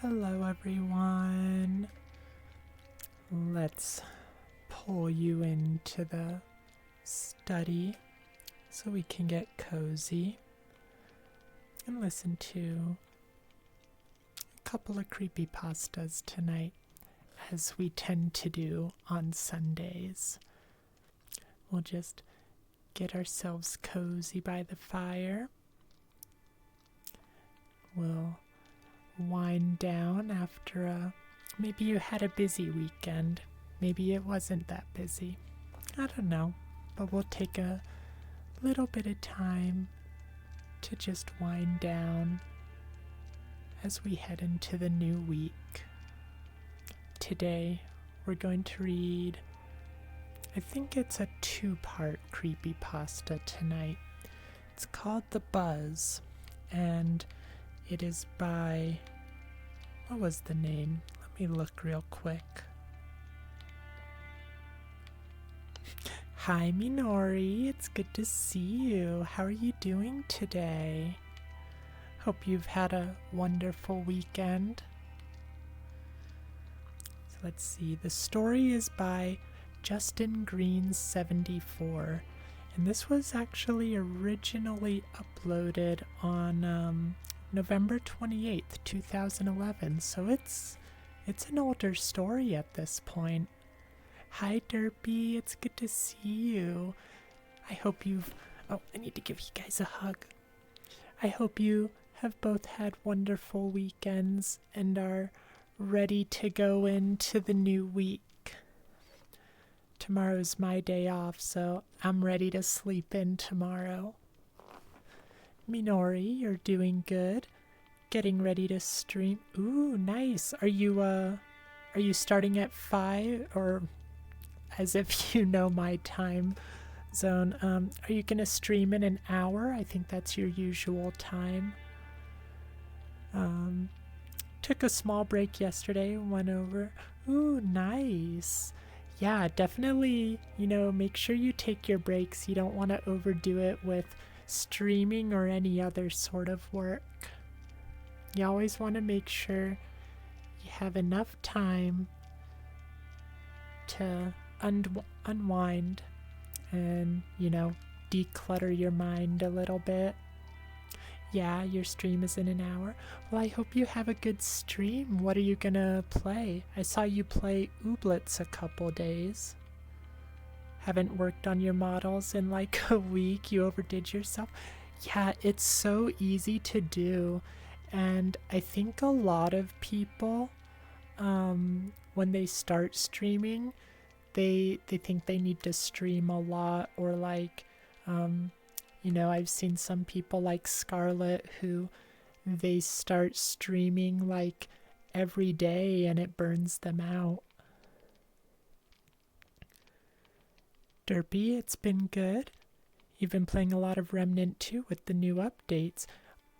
Hello everyone. Let's pull you into the study so we can get cozy and listen to a couple of creepypastas tonight, as we tend to do on Sundays. We'll just get ourselves cozy by the fire. We'll wind down after maybe you had a busy weekend. Maybe it wasn't that busy. I don't know. But we'll take a little bit of time to just wind down as we head into the new week. Today, we're going to read, I think it's a 2-part creepypasta tonight. It's called The Buzz, and it is by, what was the name? Let me look real quick. Hi Minori, it's good to see you. How are you doing today? Hope you've had a wonderful weekend. So let's see, the story is by Justin Green 74, and this was actually originally uploaded on November 28th, 2011, so it's an older story at this point. Hi Derpy, it's good to see you. I hope you've... Oh, I need to give you guys a hug. I hope you have both had wonderful weekends and are ready to go into the new week. Tomorrow's my day off, so I'm ready to sleep in tomorrow. Minori, you're doing good. Getting ready to stream. Ooh, nice. Are you starting at 5, or as if you know my time zone? Are you gonna stream in an hour? I think that's your usual time. Took a small break yesterday, went over. Ooh, nice. Yeah, definitely, make sure you take your breaks. You don't want to overdo it with streaming or any other sort of work. You always want to make sure you have enough time to unwind and, declutter your mind a little bit. Yeah, your stream is in an hour. Well, I hope you have a good stream. What are you gonna play? I saw you play Ooblets a couple days. Haven't worked on your models in like a week. You overdid yourself. Yeah, it's so easy to do. And I think a lot of people, when they start streaming, they think they need to stream a lot, or like, I've seen some people like Scarlett who they start streaming like every day and it burns them out. Derpy, it's been good. You've been playing a lot of Remnant 2 with the new updates.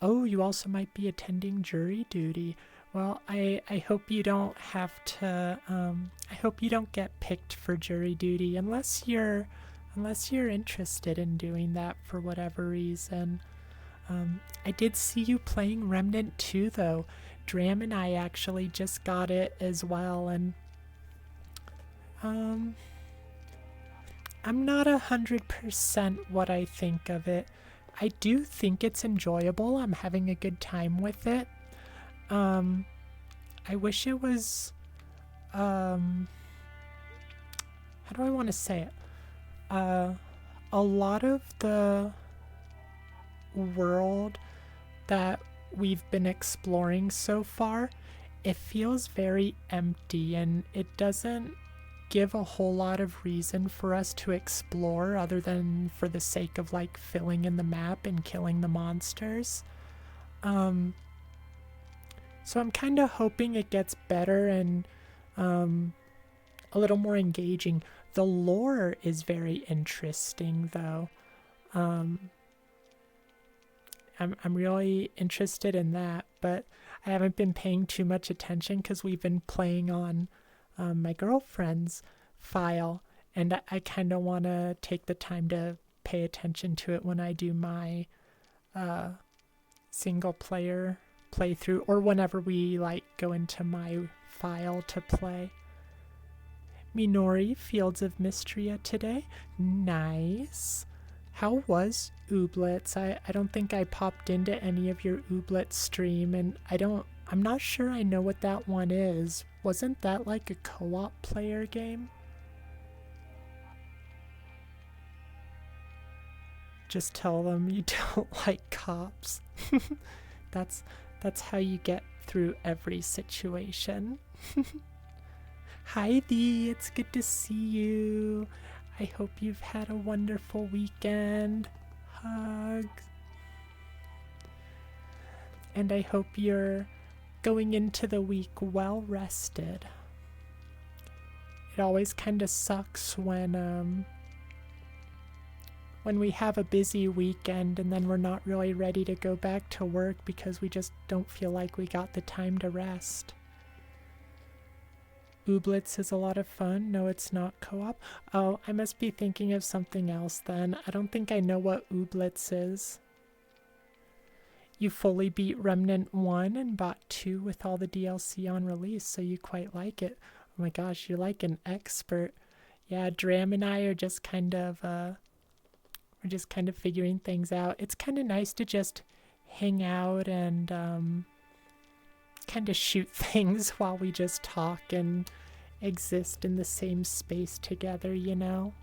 Oh, you also might be attending jury duty. Well, I hope you don't have to, I hope you don't get picked for jury duty unless you're interested in doing that for whatever reason. I did see you playing Remnant 2 though. Dram and I actually just got it as well, and I'm not 100% what I think of it. I do think it's enjoyable. I'm having a good time with it. I wish it was, how do I want to say it? A lot of the world that we've been exploring so far, it feels very empty, and it doesn't give a whole lot of reason for us to explore other than for the sake of like filling in the map and killing the monsters. So I'm kind of hoping it gets better and a little more engaging. The lore is very interesting though. I'm really interested in that, but I haven't been paying too much attention because we've been playing on my girlfriend's file, and I kind of want to take the time to pay attention to it when I do my single player playthrough, or whenever we like go into my file to play. Minori, Fields of Mystria today. Nice. How was Ooblets? I don't think I popped into any of your Ooblets stream, and I'm not sure I know what that one is. Wasn't that like a co-op player game? Just tell them you don't like cops. That's how you get through every situation. Hi Dee, it's good to see you. I hope you've had a wonderful weekend. Hugs. And I hope you're going into the week well rested. It always kind of sucks when we have a busy weekend and then we're not really ready to go back to work because we just don't feel like we got the time to rest. Ooblets is a lot of fun. No, it's not co-op. Oh, I must be thinking of something else then. I don't think I know what Ooblets is. You fully beat Remnant 1 and bought 2 with all the DLC on release, so you quite like it. Oh my gosh, you're like an expert. Yeah, Dram and I are just kind of, we're just kind of figuring things out. It's kind of nice to just hang out and kind of shoot things while we just talk and exist in the same space together, you know?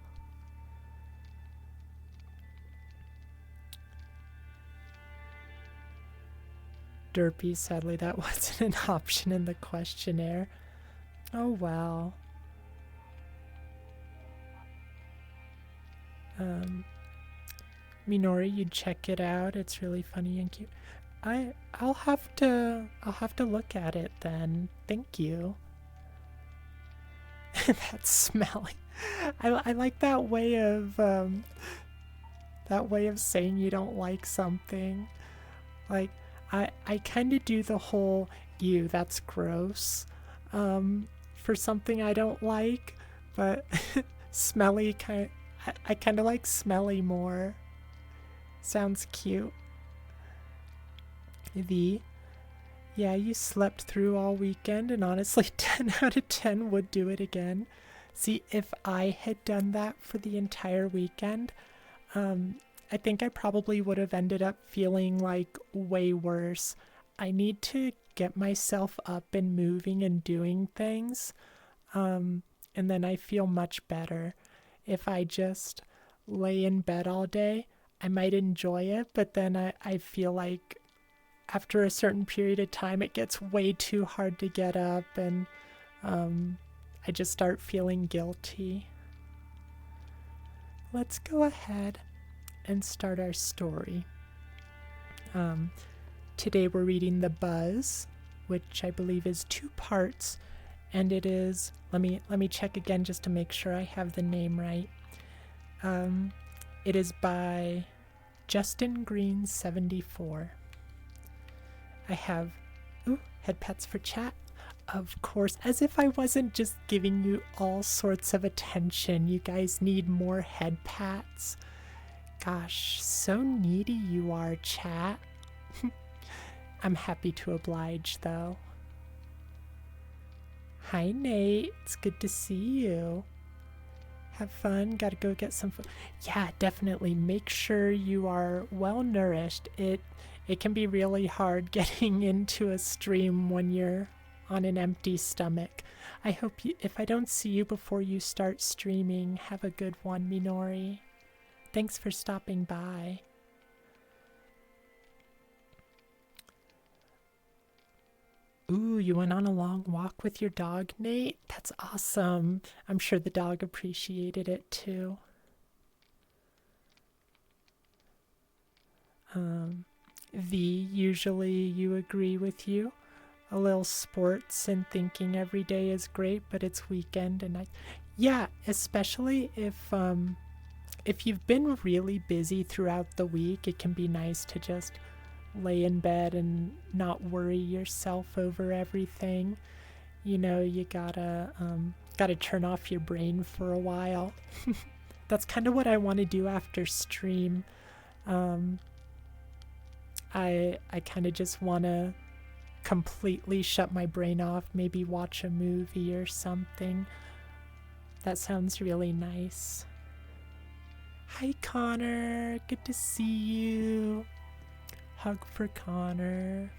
Derpy, sadly that wasn't an option in the questionnaire. Oh well. Minori, you'd check it out. It's really funny and cute. I'll have to look at it then. Thank you. That's smelly. I like that way of saying you don't like something. Like I kind of do the whole "ew, that's gross" for something I don't like, but smelly I kind of like smelly more. Sounds cute. Yeah, you slept through all weekend, and honestly 10 out of 10 would do it again. See, if I had done that for the entire weekend, I think I probably would have ended up feeling like way worse. I need to get myself up and moving and doing things, and then I feel much better. If I just lay in bed all day, I might enjoy it, but then I feel like after a certain period of time, it gets way too hard to get up, and I just start feeling guilty. Let's go ahead and start our story. Today we're reading The Buzz, which I believe is 2 parts, and it is, let me check again just to make sure I have the name right. It is by Justin Green 74. I have, head pats for chat. Of course, as if I wasn't just giving you all sorts of attention. You guys need more head pats. Gosh, so needy you are, chat. I'm happy to oblige, though. Hi, Nate. It's good to see you. Have fun. Gotta go get some food. Yeah, definitely. Make sure you are well nourished. It can be really hard getting into a stream when you're on an empty stomach. I hope if I don't see you before you start streaming, have a good one, Minori. Thanks for stopping by. Ooh, you went on a long walk with your dog, Nate? That's awesome. I'm sure the dog appreciated it too. Usually you agree with you. A little sports and thinking every day is great, but it's weekend and yeah, especially if you've been really busy throughout the week, it can be nice to just lay in bed and not worry yourself over everything. You know, you gotta turn off your brain for a while. That's kind of what I want to do after stream. I kind of just want to completely shut my brain off, maybe watch a movie or something. That sounds really nice. Hi, Connor. Good to see you. Hug for Connor.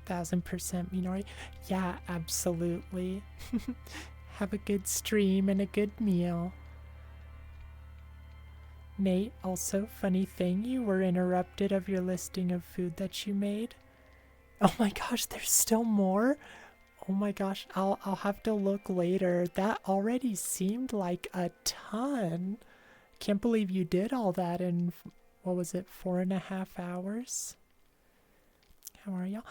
$1000% Minori. Yeah, absolutely. Have a good stream and a good meal. Nate, also, funny thing, you were interrupted of your listing of food that you made. Oh my gosh, there's still more? Oh my gosh, I'll have to look later. That already seemed like a ton. Can't believe you did all that in, what was it, 4.5 hours? How are y'all?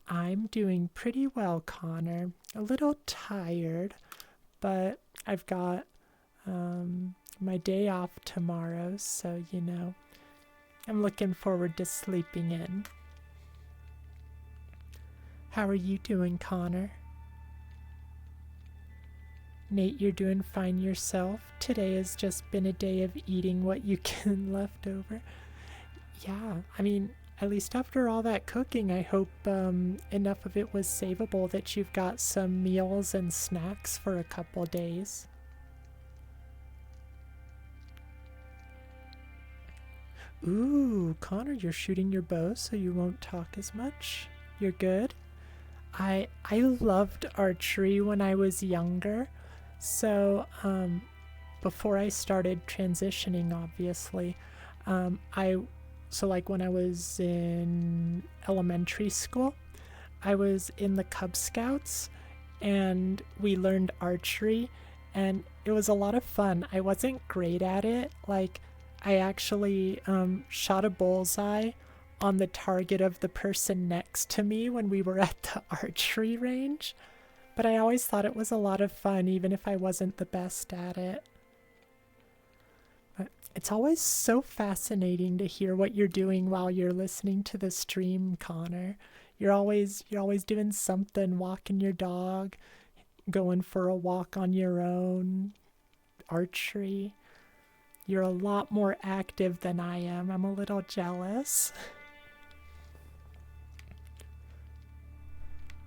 I'm doing pretty well, Connor. A little tired, but I've got my day off tomorrow, so, you know, I'm looking forward to sleeping in. How are you doing, Connor? Nate, you're doing fine yourself. Today has just been a day of eating what you can left over. Yeah, I mean, at least after all that cooking, I hope enough of it was savable that you've got some meals and snacks for a couple days. Ooh, Connor, you're shooting your bow so you won't talk as much. You're good? I loved archery when I was younger. So, before I started transitioning, obviously, so like when I was in elementary school, I was in the Cub Scouts and we learned archery and it was a lot of fun. I wasn't great at it. Like, I actually shot a bullseye on the target of the person next to me when we were at the archery range. But I always thought it was a lot of fun, even if I wasn't the best at it. But it's always so fascinating to hear what you're doing while you're listening to the stream, Connor. You're always doing something, walking your dog, going for a walk on your own, archery. You're a lot more active than I am. I'm a little jealous.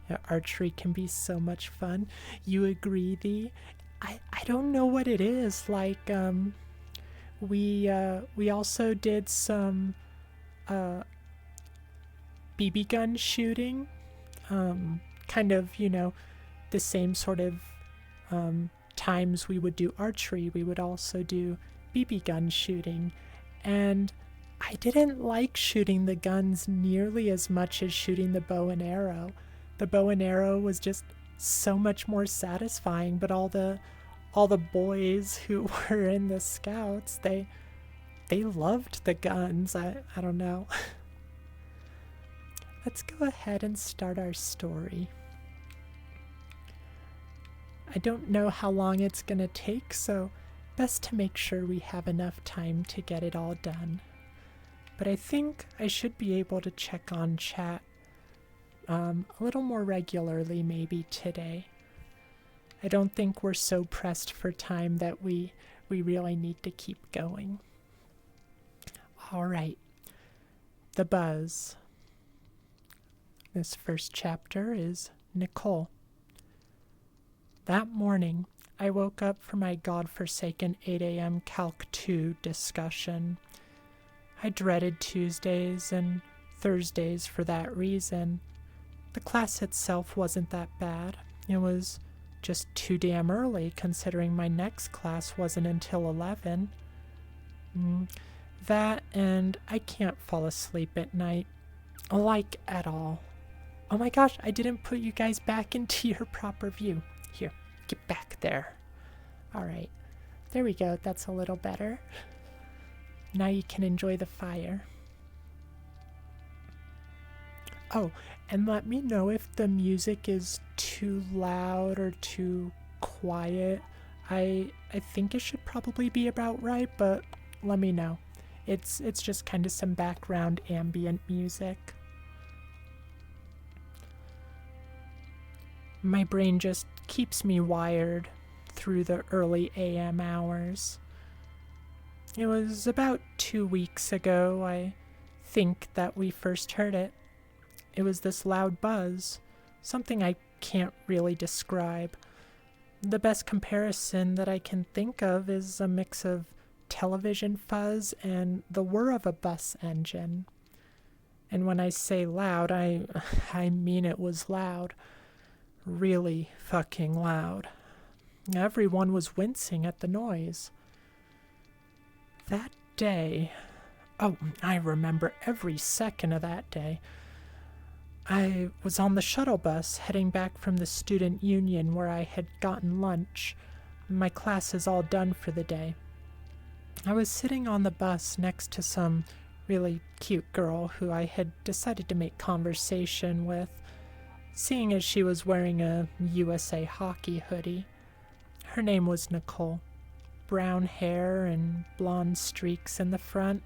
Yeah, archery can be so much fun. You agree, Thee? I don't know what it is. Like, we also did some BB gun shooting. Kind of, you know, the same sort of times we would do archery, we would also do BB gun shooting. And I didn't like shooting the guns nearly as much as shooting the bow and arrow. The bow and arrow was just so much more satisfying, but all the boys who were in the Scouts, they loved the guns. I don't know. Let's go ahead and start our story. I don't know how long it's gonna take, so best to make sure we have enough time to get it all done. But I think I should be able to check on chat a little more regularly maybe today. I don't think we're so pressed for time that we really need to keep going. All right. The Buzz. This first chapter is Nicole. That morning, I woke up for my godforsaken 8 a.m. Calc 2 discussion. I dreaded Tuesdays and Thursdays for that reason. The class itself wasn't that bad. It was just too damn early, considering my next class wasn't until 11. That, and I can't fall asleep at night. Like, at all. Oh my gosh, I didn't put you guys back into your proper view. Here, get back there. Alright, there we go, that's a little better. Now you can enjoy the fire. Oh, and let me know if the music is too loud or too quiet. I think it should probably be about right, but let me know. It's just kind of some background ambient music. My brain just keeps me wired through the early AM hours. It was about 2 weeks ago, I think, that we first heard it. It was this loud buzz, something I can't really describe. The best comparison that I can think of is a mix of television fuzz and the whir of a bus engine. And when I say loud, I mean it was loud. Really fucking loud. Everyone was wincing at the noise. That day, oh, I remember every second of that day. I was on the shuttle bus heading back from the student union where I had gotten lunch. My class is all done for the day. I was sitting on the bus next to some really cute girl who I had decided to make conversation with, seeing as she was wearing a USA Hockey hoodie. Her name was Nicole. Brown hair and blonde streaks in the front,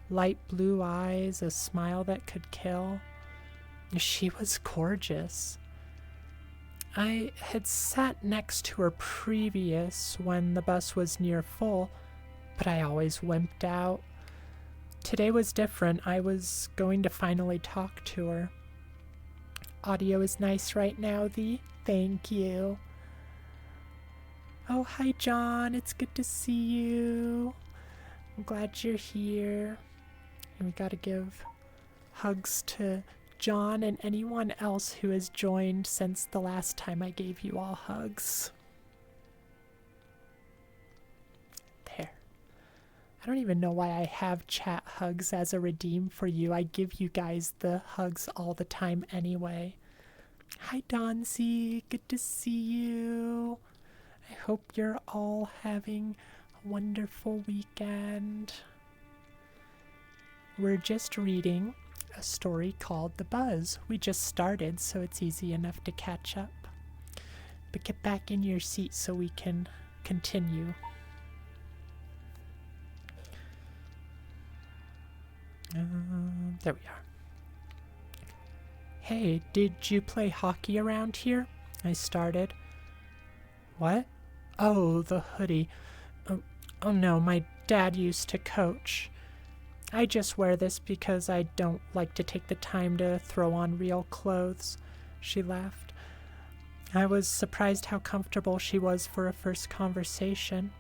light blue eyes, a smile that could kill. She was gorgeous. I had sat next to her previous when the bus was near full, but I always wimped out. Today was different. I was going to finally talk to her. Audio is nice right now, Thee. Thank you. Oh, hi, John. It's good to see you. I'm glad you're here. And we gotta give hugs to John and anyone else who has joined since the last time I gave you all hugs. There. I don't even know why I have chat hugs as a redeem for you. I give you guys the hugs all the time anyway. Hi, Donzi. Good to see you. I hope you're all having a wonderful weekend. We're just reading a story called The Buzz. We just started, so it's easy enough to catch up. But get back in your seat so we can continue. There we are. Hey, did you play hockey around here? I started. What? Oh, the hoodie. Oh no, my dad used to coach. I just wear this because I don't like to take the time to throw on real clothes. She laughed. I was surprised how comfortable she was for a first conversation.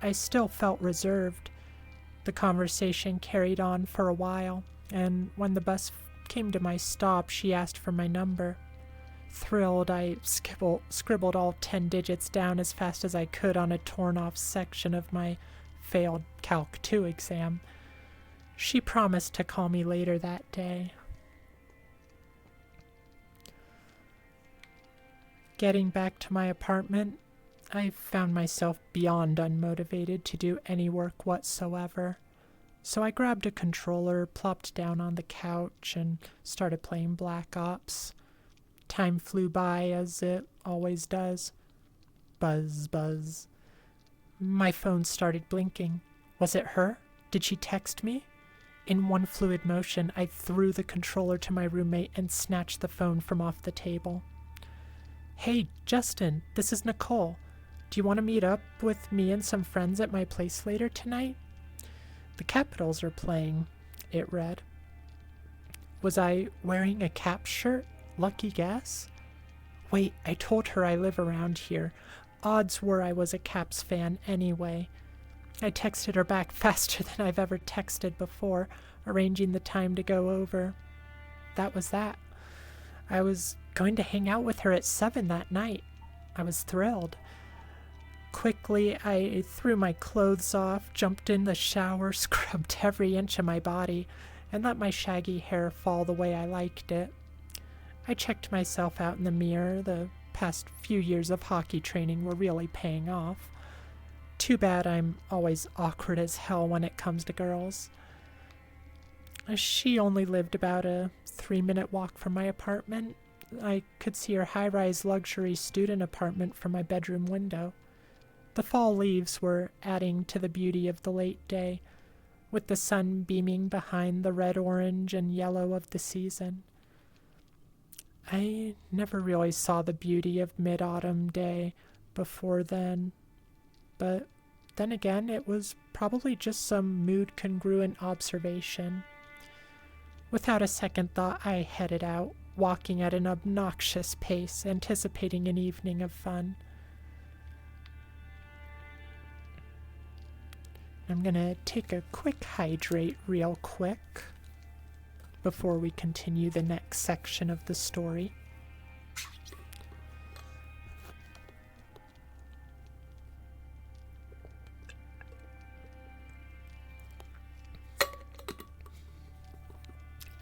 I still felt reserved. The conversation carried on for a while, and when the bus came to my stop, she asked for my number. Thrilled, I scribbled all 10 digits down as fast as I could on a torn-off section of my failed Calc 2 exam. She promised to call me later that day. Getting back to my apartment, I found myself beyond unmotivated to do any work whatsoever. So I grabbed a controller, plopped down on the couch, and started playing Black Ops. Time flew by as it always does. Buzz, buzz. My phone started blinking. Was it her? Did she text me? In one fluid motion, I threw the controller to my roommate and snatched the phone from off the table. Hey, Justin, this is Nicole. Do you want to meet up with me and some friends at my place later tonight? The Capitals are playing, it read. Was I wearing a Caps shirt? Lucky guess? Wait, I told her I live around here. Odds were I was a Caps fan anyway. I texted her back faster than I've ever texted before, arranging the time to go over. That was that. I was going to hang out with her at 7 that night. I was thrilled. Quickly, I threw my clothes off, jumped in the shower, scrubbed every inch of my body, and let my shaggy hair fall the way I liked it. I checked myself out in the mirror. The past few years of hockey training were really paying off. Too bad I'm always awkward as hell when it comes to girls. She only lived about a 3-minute walk from my apartment. I could see her high-rise luxury student apartment from my bedroom window. The fall leaves were adding to the beauty of the late day, with the sun beaming behind the red, orange, and yellow of the season. I never really saw the beauty of mid-autumn day before then, but then again, it was probably just some mood-congruent observation. Without a second thought, I headed out, walking at an obnoxious pace, anticipating an evening of fun. I'm gonna take a quick hydrate real quick before we continue the next section of the story.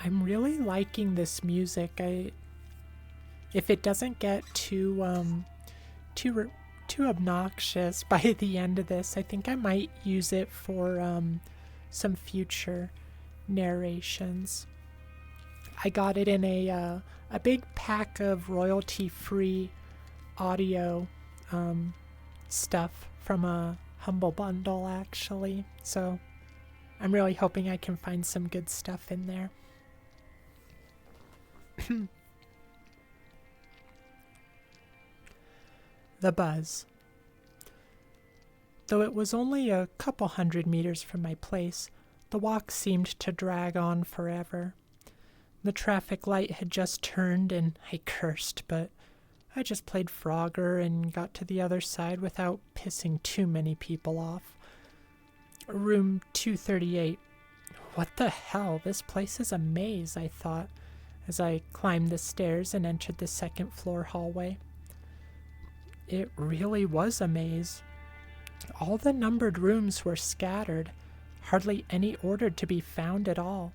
I'm really liking this music. If it doesn't get too obnoxious by the end of this, I think I might use it for some future narrations. I got it in a big pack of royalty-free audio stuff from a Humble Bundle, actually. So I'm really hoping I can find some good stuff in there. The buzz. Though it was only a couple 100 meters from my place, the walk seemed to drag on forever. The traffic light had just turned and I cursed, but I just played Frogger and got to the other side without pissing too many people off. Room 238. What the hell? This place is a maze, I thought, as I climbed the stairs and entered the second floor hallway. It really was a maze. All the numbered rooms were scattered, hardly any ordered to be found at all.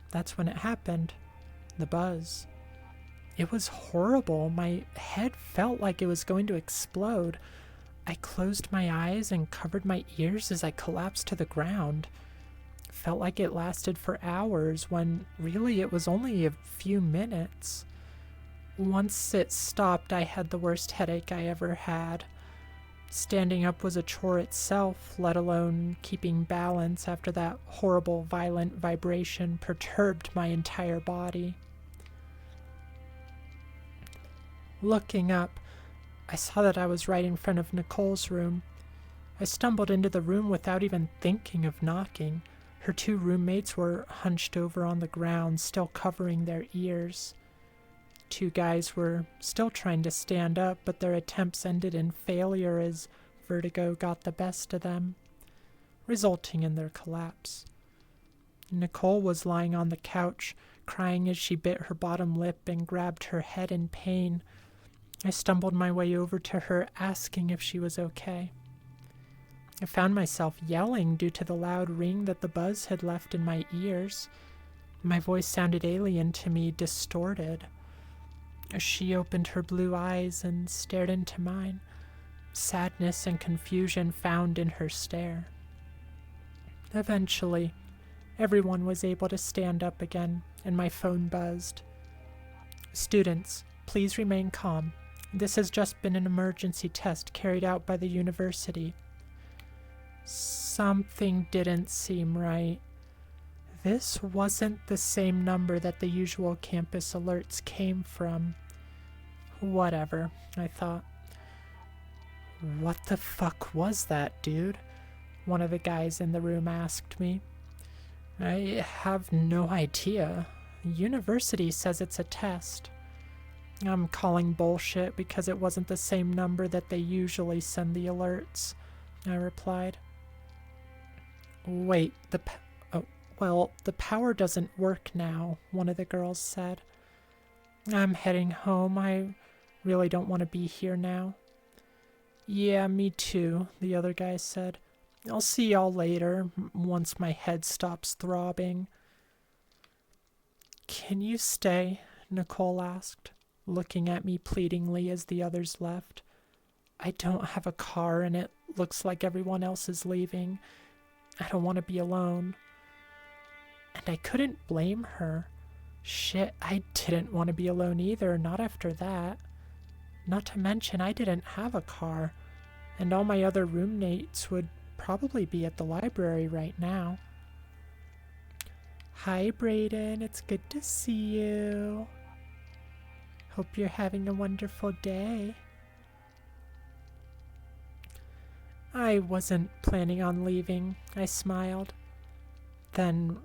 That's when it happened. The buzz. It was horrible. My head felt like it was going to explode. I closed my eyes and covered my ears as I collapsed to the ground. Felt like it lasted for hours when really it was only a few minutes. Once it stopped, I had the worst headache I ever had. Standing up was a chore itself, let alone keeping balance after that horrible, violent vibration perturbed my entire body. Looking up, I saw that I was right in front of Nicole's room. I stumbled into the room without even thinking of knocking. Her two roommates were hunched over on the ground, still covering their ears. Two guys were still trying to stand up, but their attempts ended in failure as vertigo got the best of them, resulting in their collapse. Nicole was lying on the couch, crying as she bit her bottom lip and grabbed her head in pain. I stumbled my way over to her, asking if she was okay. I found myself yelling due to the loud ring that the buzz had left in my ears. My voice sounded alien to me, distorted. She opened her blue eyes and stared into mine, sadness and confusion found in her stare. Eventually, everyone was able to stand up again, and my phone buzzed. "Students, please remain calm. This has just been an emergency test carried out by the university." Something didn't seem right. This wasn't the same number that the usual campus alerts came from. Whatever, I thought. "What the fuck was that, dude?" one of the guys in the room asked me. "I have no idea. The university says it's a test." "I'm calling bullshit because it wasn't the same number that they usually send the alerts," I replied. "Wait, the power doesn't work now," one of the girls said. "I'm heading home. I really don't want to be here now." "Yeah, me too," the other guy said. "I'll see y'all later, once my head stops throbbing." "Can you stay?" Nicole asked, looking at me pleadingly as the others left. "I don't have a car and it looks like everyone else is leaving. I don't want to be alone." And I couldn't blame her. Shit, I didn't want to be alone either, not after that. Not to mention I didn't have a car, and all my other roommates would probably be at the library right now. "Hi, Brayden, it's good to see you. Hope you're having a wonderful day." I wasn't planning on leaving, I smiled. Then,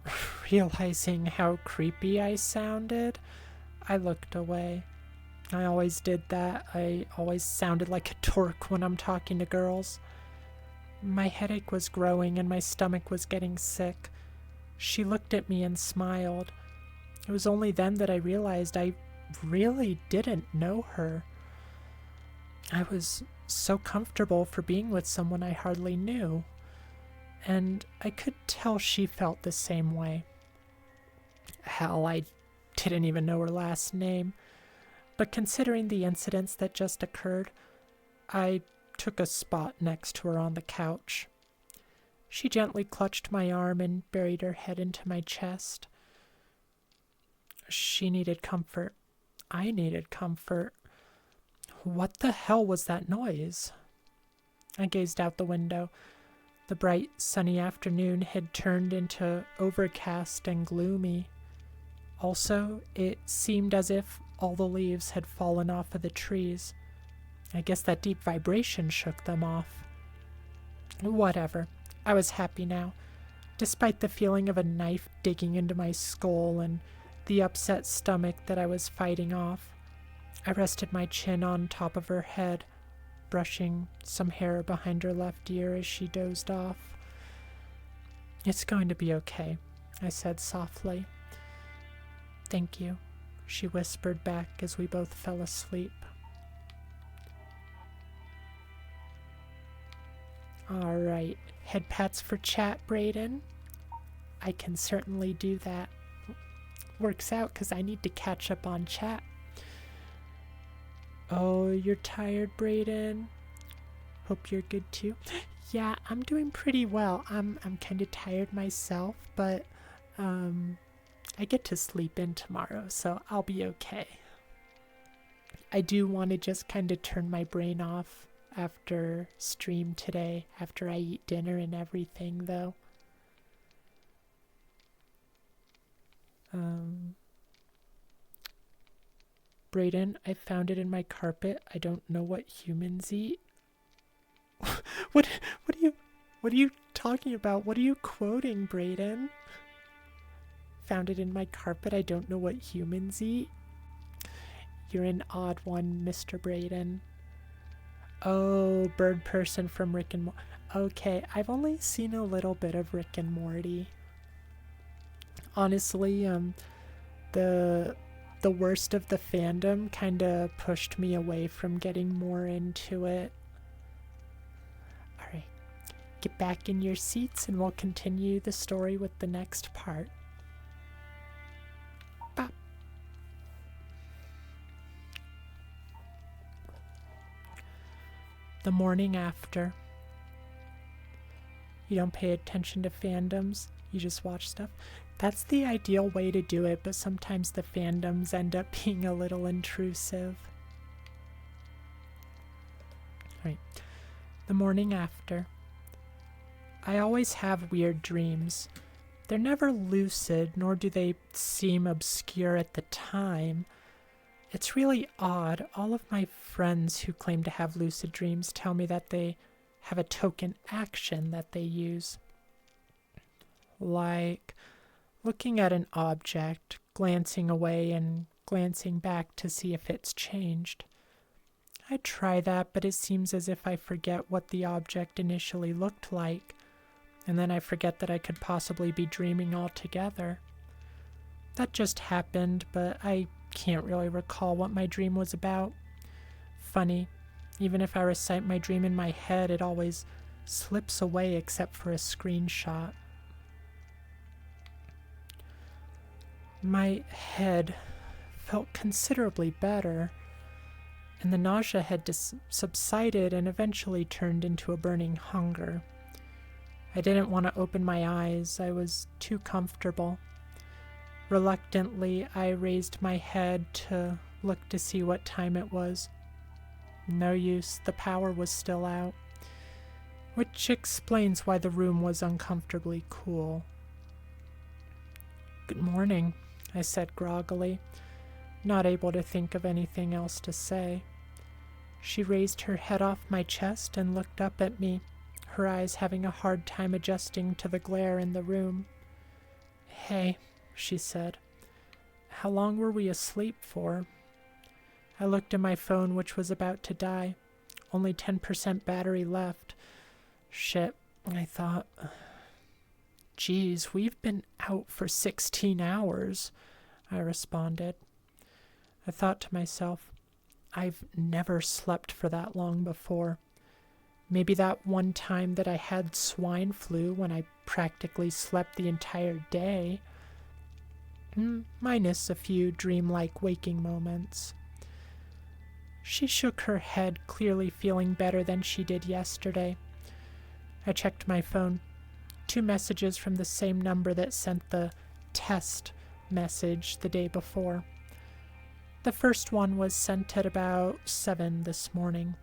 realizing how creepy I sounded, I looked away. I always did that. I always sounded like a dork when I'm talking to girls. My headache was growing and my stomach was getting sick. She looked at me and smiled. It was only then that I realized I really didn't know her. I was so comfortable for being with someone I hardly knew, and I could tell she felt the same way. Hell, I didn't even know her last name, but considering the incidents that just occurred, I took a spot next to her on the couch. She gently clutched my arm and buried her head into my chest. She needed comfort. I needed comfort. What the hell was that noise? I gazed out the window. The bright, sunny afternoon had turned into overcast and gloomy. Also, it seemed as if all the leaves had fallen off of the trees. I guess that deep vibration shook them off. Whatever. I was happy now, despite the feeling of a knife digging into my skull and the upset stomach that I was fighting off. I rested my chin on top of her head, brushing some hair behind her left ear as she dozed off. "It's going to be okay," I said softly. "Thank you," she whispered back as we both fell asleep. Alright, head pats for chat, Brayden. I can certainly do that. Works out because I need to catch up on chat. Oh, you're tired, Brayden? Hope you're good too. Yeah, I'm doing pretty well. I'm kind of tired myself, but I get to sleep in tomorrow, so I'll be okay. I do want to just kind of turn my brain off after stream today, after I eat dinner and everything, though. Brayden, I found it in my carpet. I don't know what humans eat. What are you talking about? What are you quoting, Brayden? Found it in my carpet. I don't know what humans eat. You're an odd one, Mr. Brayden. Oh, bird person from Rick and Morty. Okay, I've only seen a little bit of Rick and Morty. Honestly, the worst of the fandom kind of pushed me away from getting more into it. Alright, get back in your seats and we'll continue the story with the next part. Bop. The morning after. You don't pay attention to fandoms, you just watch stuff. That's the ideal way to do it, but sometimes the fandoms end up being a little intrusive. Alright. The morning after. I always have weird dreams. They're never lucid, nor do they seem obscure at the time. It's really odd. All of my friends who claim to have lucid dreams tell me that they have a token action that they use. Like looking at an object, glancing away and glancing back to see if it's changed. I try that, but it seems as if I forget what the object initially looked like, and then I forget that I could possibly be dreaming altogether. That just happened, but I can't really recall what my dream was about. Funny, even if I recite my dream in my head, it always slips away except for a screenshot. My head felt considerably better, and the nausea had subsided and eventually turned into a burning hunger. I didn't want to open my eyes. I was too comfortable. Reluctantly, I raised my head to look to see what time it was. No use, the power was still out, which explains why the room was uncomfortably cool. "Good morning," I said groggily, not able to think of anything else to say. She raised her head off my chest and looked up at me, her eyes having a hard time adjusting to the glare in the room. "Hey," she said. "How long were we asleep for?" I looked at my phone, which was about to die. Only 10% battery left. Shit, I thought. "Geez, we've been out for 16 hours, I responded. I thought to myself, I've never slept for that long before. Maybe that one time that I had swine flu when I practically slept the entire day. Minus a few dreamlike waking moments. She shook her head, clearly feeling better than she did yesterday. I checked my phone. 2 messages from the same number that sent the test message the day before. The first one was sent at about 7 this morning,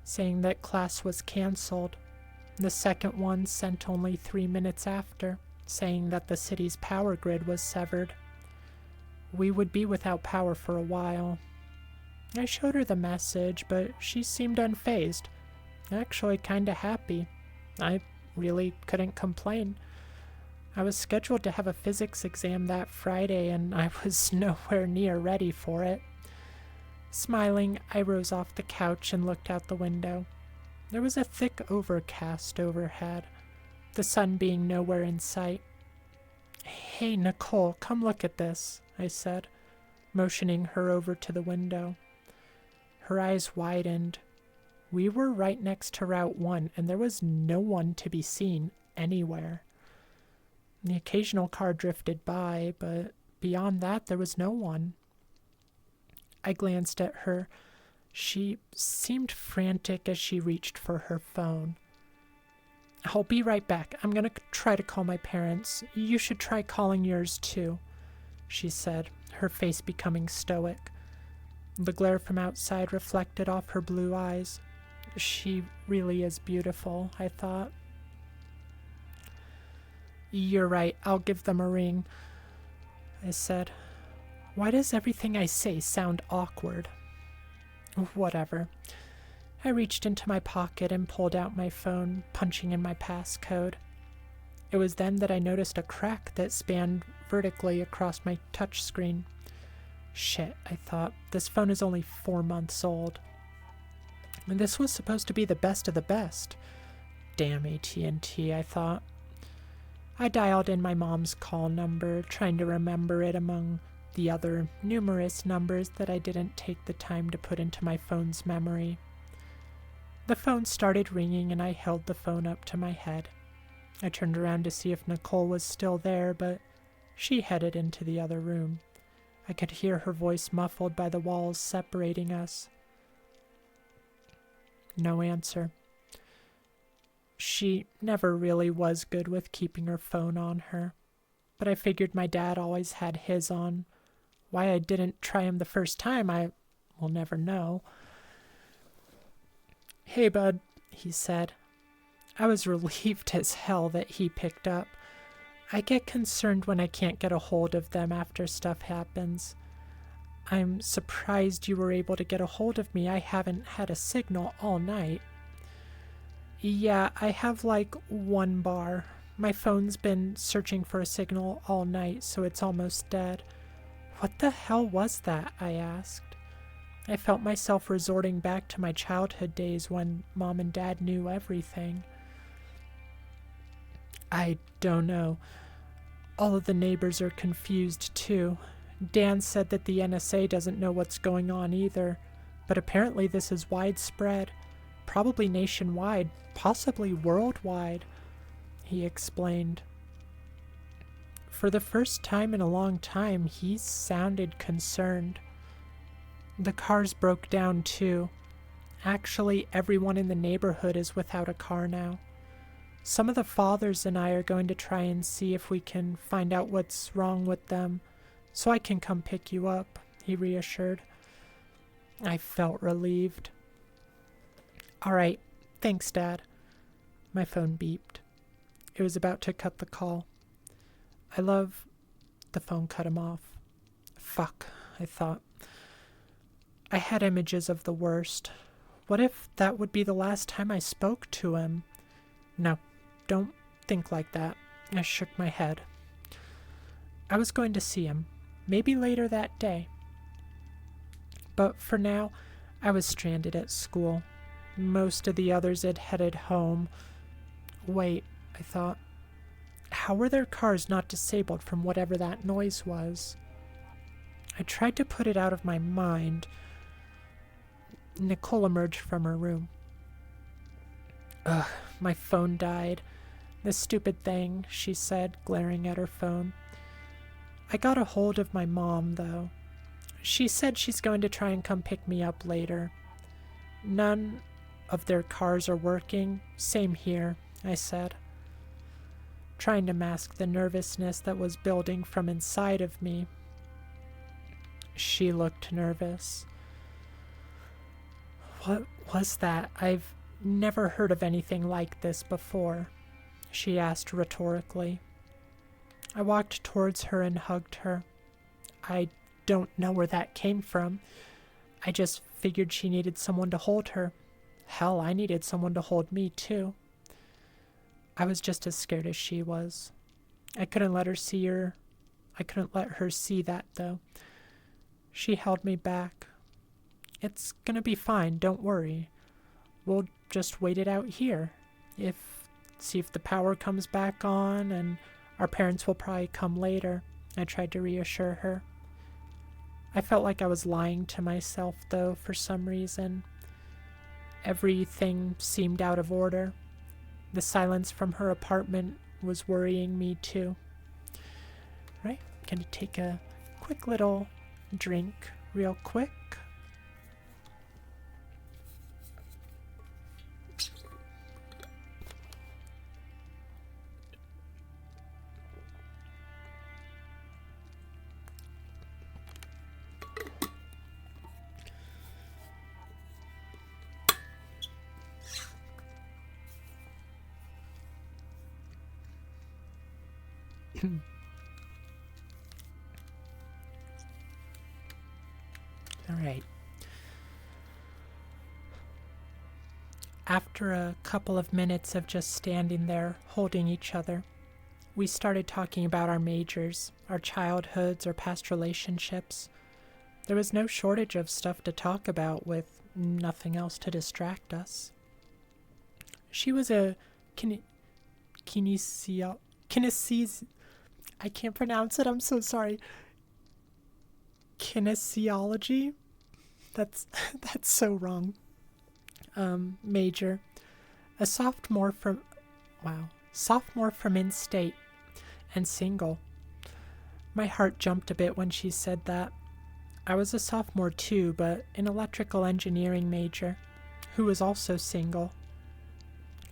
saying that class was canceled. The second one sent only 3 minutes after, saying that the city's power grid was severed. We would be without power for a while. I showed her the message, but she seemed unfazed. Actually kinda happy. I really couldn't complain. I was scheduled to have a physics exam that Friday, and I was nowhere near ready for it. Smiling, I rose off the couch and looked out the window. There was a thick overcast overhead, the sun being nowhere in sight. "Hey, Nicole, come look at this," I said, motioning her over to the window. Her eyes widened. We were right next to Route 1, and there was no one to be seen anywhere. The occasional car drifted by, but beyond that, there was no one. I glanced at her. She seemed frantic as she reached for her phone. "I'll be right back. I'm going to try to call my parents. You should try calling yours too," she said, her face becoming stoic. The glare from outside reflected off her blue eyes. She really is beautiful, I thought. "You're right, I'll give them a ring," I said. Why does everything I say sound awkward? Whatever. I reached into my pocket and pulled out my phone, punching in my passcode. It was then that I noticed a crack that spanned vertically across my touchscreen. Shit, I thought. This phone is only 4 months old. And this was supposed to be the best of the best. Damn AT&T, I thought. I dialed in my mom's call number, trying to remember it among the other numerous numbers that I didn't take the time to put into my phone's memory. The phone started ringing and I held the phone up to my head. I turned around to see if Nicole was still there, but she headed into the other room. I could hear her voice muffled by the walls separating us. No answer. She never really was good with keeping her phone on her, but I figured my dad always had his on. Why I didn't try him the first time, I will never know. "Hey, bud," he said. I was relieved as hell that he picked up. I get concerned when I can't get a hold of them after stuff happens. "I'm surprised you were able to get a hold of me. I haven't had a signal all night." "Yeah, I have like 1 bar. My phone's been searching for a signal all night, so it's almost dead." "What the hell was that?" I asked. I felt myself resorting back to my childhood days when Mom and Dad knew everything. "I don't know. All of the neighbors are confused too. Dan said that the NSA doesn't know what's going on either, but apparently this is widespread, probably nationwide, possibly worldwide," he explained. For the first time in a long time, he sounded concerned. "The cars broke down too. Actually, everyone in the neighborhood is without a car now. Some of the fathers and I are going to try and see if we can find out what's wrong with them, so I can come pick you up," he reassured. I felt relieved. "All right, thanks, Dad." My phone beeped. It was about to cut the call. The phone cut him off. Fuck, I thought. I had images of the worst. What if that would be the last time I spoke to him? No, don't think like that. I shook my head. I was going to see him, maybe later that day. But for now, I was stranded at school. Most of the others had headed home. Wait, I thought. How were their cars not disabled from whatever that noise was? I tried to put it out of my mind. Nicole emerged from her room. Ugh, my phone died. This stupid thing, she said, glaring at her phone. I got a hold of my mom, though. She said she's going to try and come pick me up later. None of their cars are working. Same here, I said, trying to mask the nervousness that was building from inside of me. She looked nervous. What was that? I've never heard of anything like this before, she asked rhetorically. I walked towards her and hugged her. I don't know where that came from. I just figured she needed someone to hold her. Hell, I needed someone to hold me, too. I was just as scared as she was. I couldn't let her see that, though. She held me back. It's gonna be fine, don't worry. We'll just wait it out here. See if the power comes back on, and our parents will probably come later. I tried to reassure her. I felt like I was lying to myself, though, for some reason. Everything seemed out of order. The silence from her apartment was worrying me, too. Right, gonna take a quick little drink real quick. All right. After a couple of minutes of just standing there, holding each other, we started talking about our majors, our childhoods, our past relationships. There was no shortage of stuff to talk about with nothing else to distract us. She was a I can't pronounce it, I'm so sorry. Kinesiology? That's so wrong. Major. A sophomore from in-state and single. My heart jumped a bit when she said that. I was a sophomore too, but an electrical engineering major, who was also single.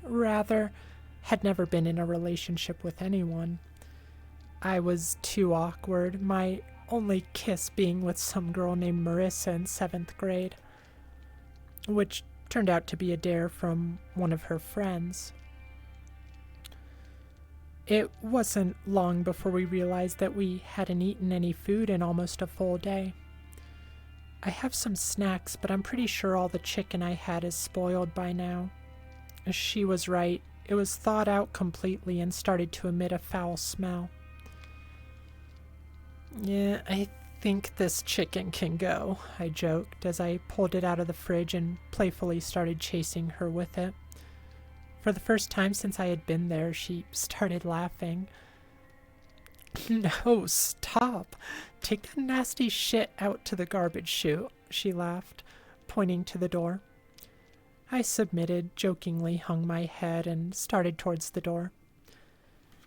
Rather, had never been in a relationship with anyone. I was too awkward, my only kiss being with some girl named Marissa in 7th grade, which turned out to be a dare from one of her friends. It wasn't long before we realized that we hadn't eaten any food in almost a full day. I have some snacks, but I'm pretty sure all the chicken I had is spoiled by now. She was right. It was thawed out completely and started to emit a foul smell. Yeah, I think this chicken can go, I joked as I pulled it out of the fridge and playfully started chasing her with it. For the first time since I had been there, she started laughing. No, stop. Take that nasty shit out to the garbage chute, she laughed, pointing to the door. I submitted, jokingly hung my head, and started towards the door.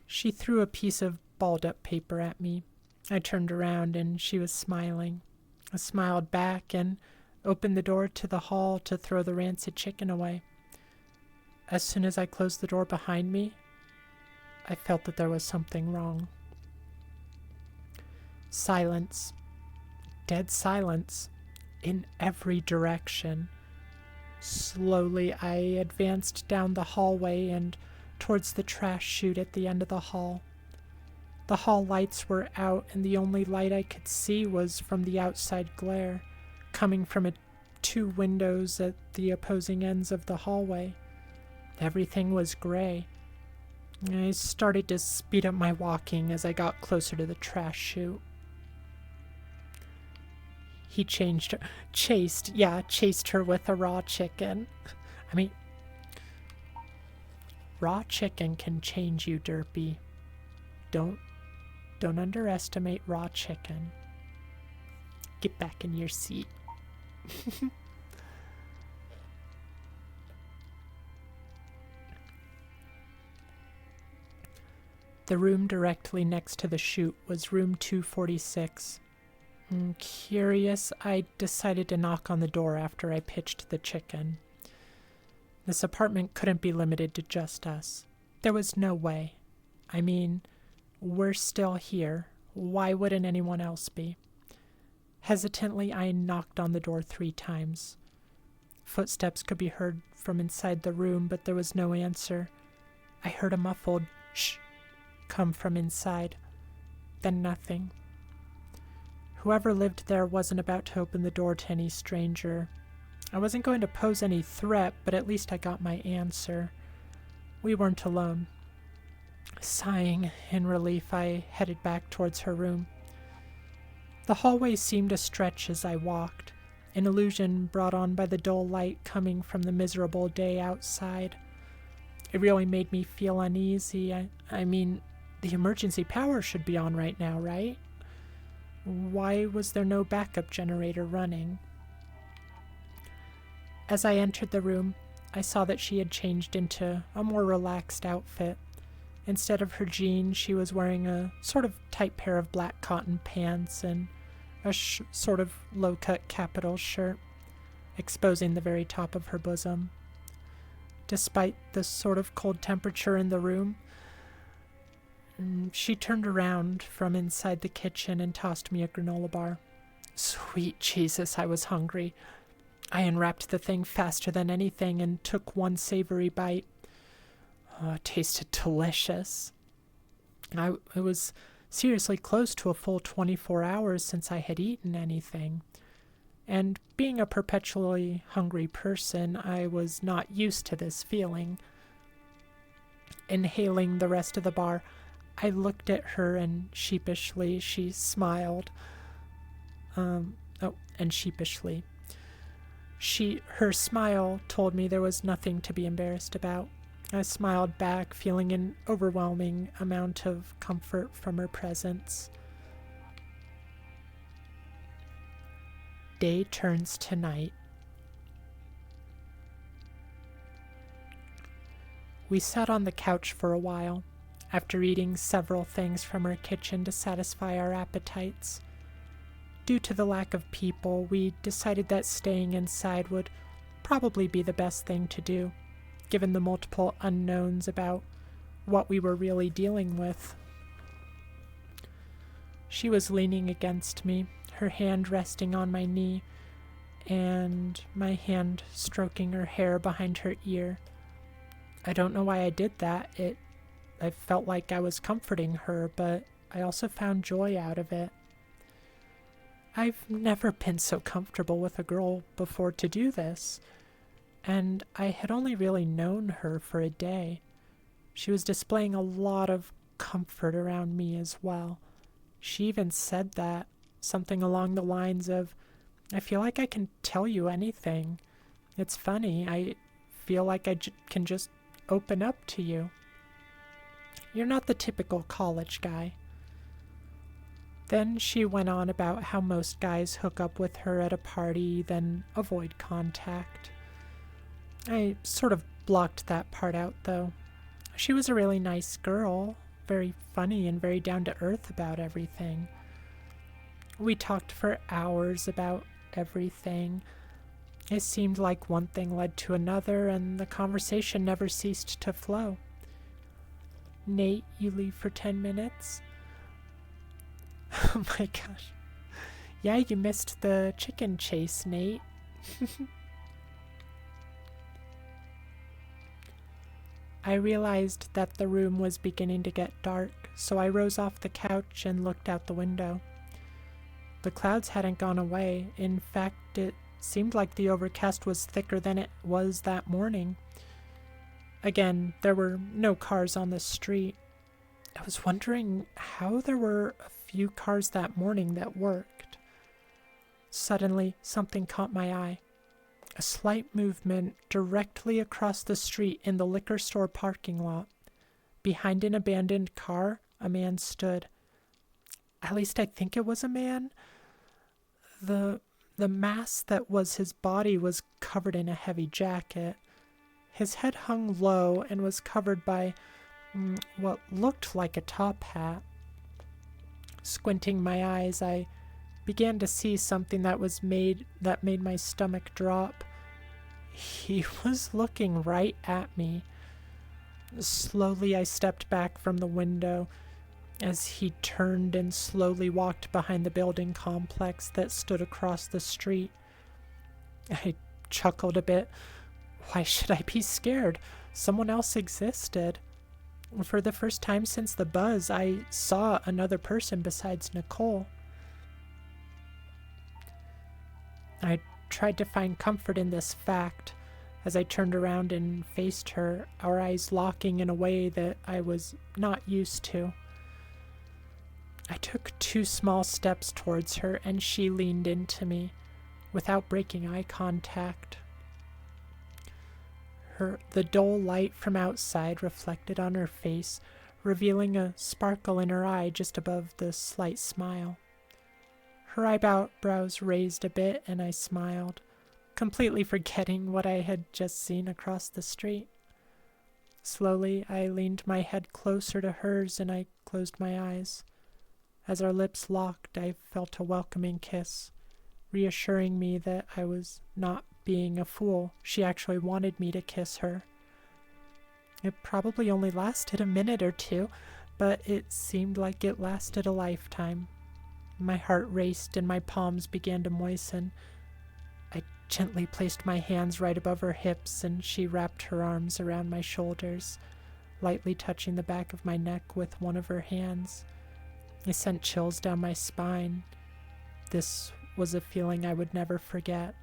She threw a piece of balled-up paper at me. I turned around and she was smiling. I smiled back and opened the door to the hall to throw the rancid chicken away. As soon as I closed the door behind me, I felt that there was something wrong. Silence. Dead silence. In every direction. Slowly, I advanced down the hallway and towards the trash chute at the end of the hall. The hall lights were out, and the only light I could see was from the outside glare, coming from 2 windows at the opposing ends of the hallway. Everything was gray. I started to speed up my walking as I got closer to the trash chute. He chased her with a raw chicken. I mean, raw chicken can change you, Derpy. Don't underestimate raw chicken. Get back in your seat. The room directly next to the chute was room 246. Curious, I decided to knock on the door after I pitched the chicken. This apartment couldn't be limited to just us. There was no way. I mean, we're still here. Why wouldn't anyone else be? Hesitantly, I knocked on the door 3 times. Footsteps could be heard from inside the room, but there was no answer. I heard a muffled shh come from inside. Then nothing. Whoever lived there wasn't about to open the door to any stranger. I wasn't going to pose any threat, but at least I got my answer. We weren't alone. Sighing in relief, I headed back towards her room. The hallway seemed to stretch as I walked, an illusion brought on by the dull light coming from the miserable day outside. It really made me feel uneasy. I mean, the emergency power should be on right now, right? Why was there no backup generator running? As I entered the room, I saw that she had changed into a more relaxed outfit. Instead of her jeans, she was wearing a sort of tight pair of black cotton pants and a sort of low-cut capital shirt, exposing the very top of her bosom. Despite the sort of cold temperature in the room, she turned around from inside the kitchen and tossed me a granola bar. Sweet Jesus, I was hungry. I unwrapped the thing faster than anything and took one savory bite. Oh, it tasted delicious. It was seriously close to a full 24 hours since I had eaten anything. And being a perpetually hungry person, I was not used to this feeling. Inhaling the rest of the bar, I looked at her and sheepishly she smiled. Sheepishly. Her smile told me there was nothing to be embarrassed about. I smiled back, feeling an overwhelming amount of comfort from her presence. Day turns to night. We sat on the couch for a while, after eating several things from her kitchen to satisfy our appetites. Due to the lack of people, we decided that staying inside would probably be the best thing to do, given the multiple unknowns about what we were really dealing with. She was leaning against me, her hand resting on my knee, and my hand stroking her hair behind her ear. I don't know why I did that. I felt like I was comforting her, but I also found joy out of it. I've never been so comfortable with a girl before to do this, and I had only really known her for a day. She was displaying a lot of comfort around me as well. She even said that, something along the lines of, I feel like I can tell you anything. It's funny, I feel like I can just open up to you. You're not the typical college guy. Then she went on about how most guys hook up with her at a party, then avoid contact. I sort of blocked that part out, though. She was a really nice girl, very funny and very down-to-earth about everything. We talked for hours about everything. It seemed like one thing led to another, and the conversation never ceased to flow. Nate, you leave for 10 minutes? Oh my gosh. Yeah, you missed the chicken chase, Nate. I realized that the room was beginning to get dark, so I rose off the couch and looked out the window. The clouds hadn't gone away. In fact, it seemed like the overcast was thicker than it was that morning. Again, there were no cars on the street. I was wondering how there were a few cars that morning that worked. Suddenly, something caught my eye. A slight movement directly across the street in the liquor store parking lot. Behind an abandoned car, a man stood. At least I think it was a man. The mass that was his body was covered in a heavy jacket. His head hung low and was covered by what looked like a top hat. Squinting my eyes, I began to see something that made my stomach drop. He was looking right at me. Slowly, I stepped back from the window as he turned and slowly walked behind the building complex that stood across the street. I chuckled a bit. Why should I be scared? Someone else existed. For the first time since the buzz, I saw another person besides Nicole. I tried to find comfort in this fact as I turned around and faced her, our eyes locking in a way that I was not used to. I took 2 small steps towards her, and she leaned into me without breaking eye contact. The dull light from outside reflected on her face, revealing a sparkle in her eye just above the slight smile. Her eyebrows raised a bit, and I smiled, completely forgetting what I had just seen across the street. Slowly, I leaned my head closer to hers, and I closed my eyes. As our lips locked, I felt a welcoming kiss, reassuring me that I was not being a fool. She actually wanted me to kiss her. It probably only lasted a minute or 2, but it seemed like it lasted a lifetime. My heart raced and my palms began to moisten. I gently placed my hands right above her hips, and she wrapped her arms around my shoulders, lightly touching the back of my neck with one of her hands. It sent chills down my spine. This was a feeling I would never forget.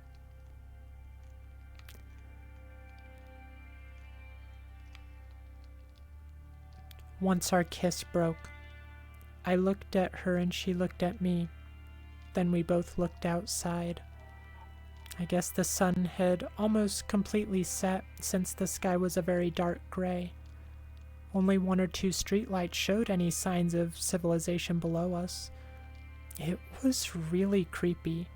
Once our kiss broke, I looked at her and she looked at me. Then we both looked outside. I guess the sun had almost completely set since the sky was a very dark gray. Only 1 or 2 streetlights showed any signs of civilization below us. It was really creepy,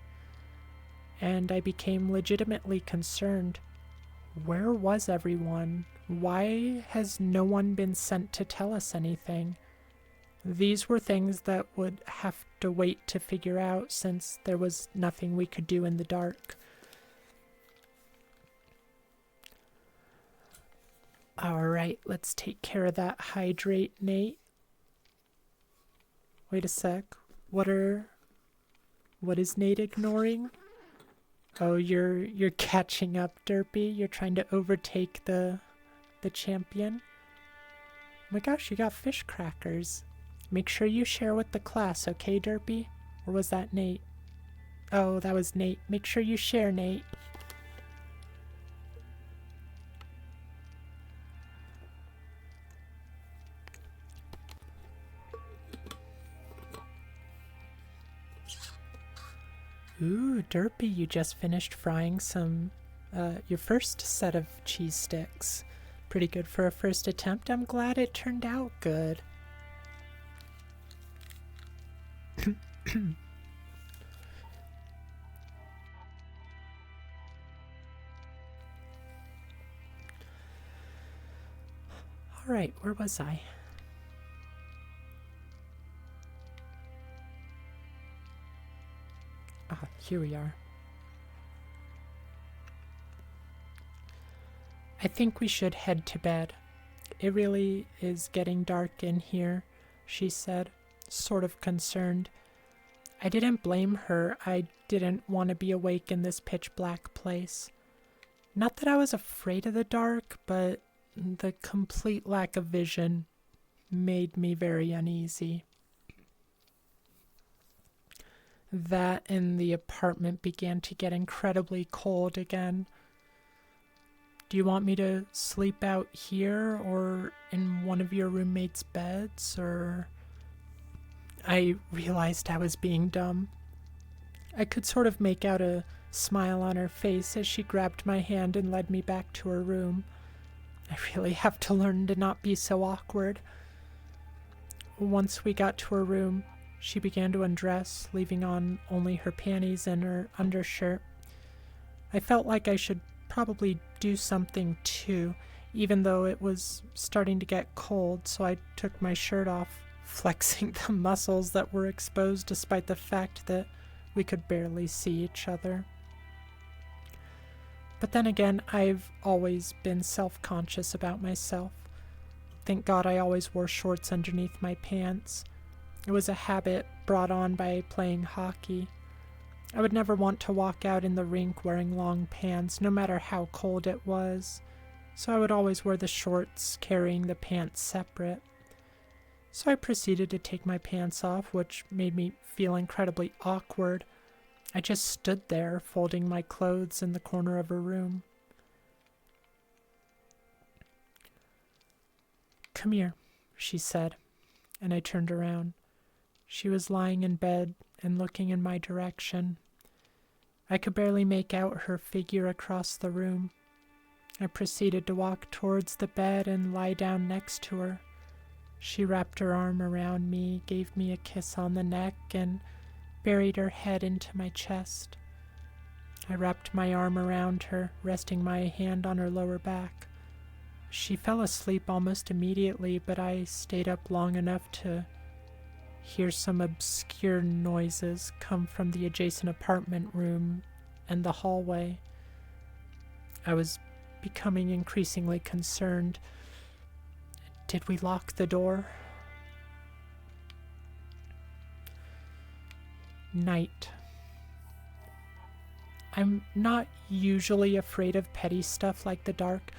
and I became legitimately concerned. Where was everyone? Why has no one been sent to tell us anything? These were things that would have to wait to figure out, since there was nothing we could do in the dark. Alright, let's take care of that hydrate, Nate. Wait a sec. What is Nate ignoring? Oh, you're catching up, Derpy. You're trying to overtake the champion. Oh my gosh, you got fish crackers. Make sure you share with the class, okay, Derpy? Or was that Nate? Oh, that was Nate. Make sure you share, Nate. Ooh, Derpy, you just finished frying your first set of cheese sticks. Pretty good for a first attempt. I'm glad it turned out good. Alright, where was I? Here we are. I think we should head to bed. It really is getting dark in here, she said, sort of concerned. I didn't blame her. I didn't want to be awake in this pitch black place. Not that I was afraid of the dark, but the complete lack of vision made me very uneasy. That and the apartment began to get incredibly cold again. Do you want me to sleep out here or in one of your roommates' beds, or... I realized I was being dumb. I could sort of make out a smile on her face as she grabbed my hand and led me back to her room. I really have to learn to not be so awkward. Once we got to her room, she began to undress, leaving on only her panties and her undershirt. I felt like I should probably do something too, even though it was starting to get cold, so I took my shirt off, flexing the muscles that were exposed despite the fact that we could barely see each other. But then again, I've always been self-conscious about myself. Thank God I always wore shorts underneath my pants. It was a habit brought on by playing hockey. I would never want to walk out in the rink wearing long pants, no matter how cold it was, so I would always wear the shorts, carrying the pants separate. So I proceeded to take my pants off, which made me feel incredibly awkward. I just stood there, folding my clothes in the corner of her room. "Come here," she said, and I turned around. She was lying in bed and looking in my direction. I could barely make out her figure across the room. I proceeded to walk towards the bed and lie down next to her. She wrapped her arm around me, gave me a kiss on the neck, and buried her head into my chest. I wrapped my arm around her, resting my hand on her lower back. She fell asleep almost immediately, but I stayed up long enough to hear some obscure noises come from the adjacent apartment room and the hallway. I was becoming increasingly concerned. Did we lock the door? Night. I'm not usually afraid of petty stuff like the dark,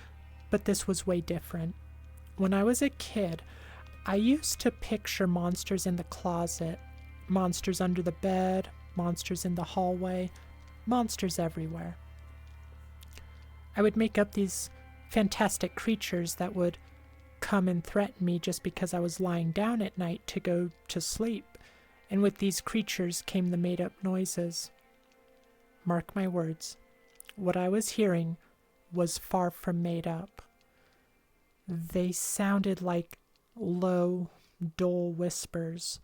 but this was way different. When I was a kid, I used to picture monsters in the closet, monsters under the bed, monsters in the hallway, monsters everywhere. I would make up these fantastic creatures that would come and threaten me just because I was lying down at night to go to sleep, and with these creatures came the made-up noises. Mark my words, what I was hearing was far from made up. They sounded like low, dull whispers,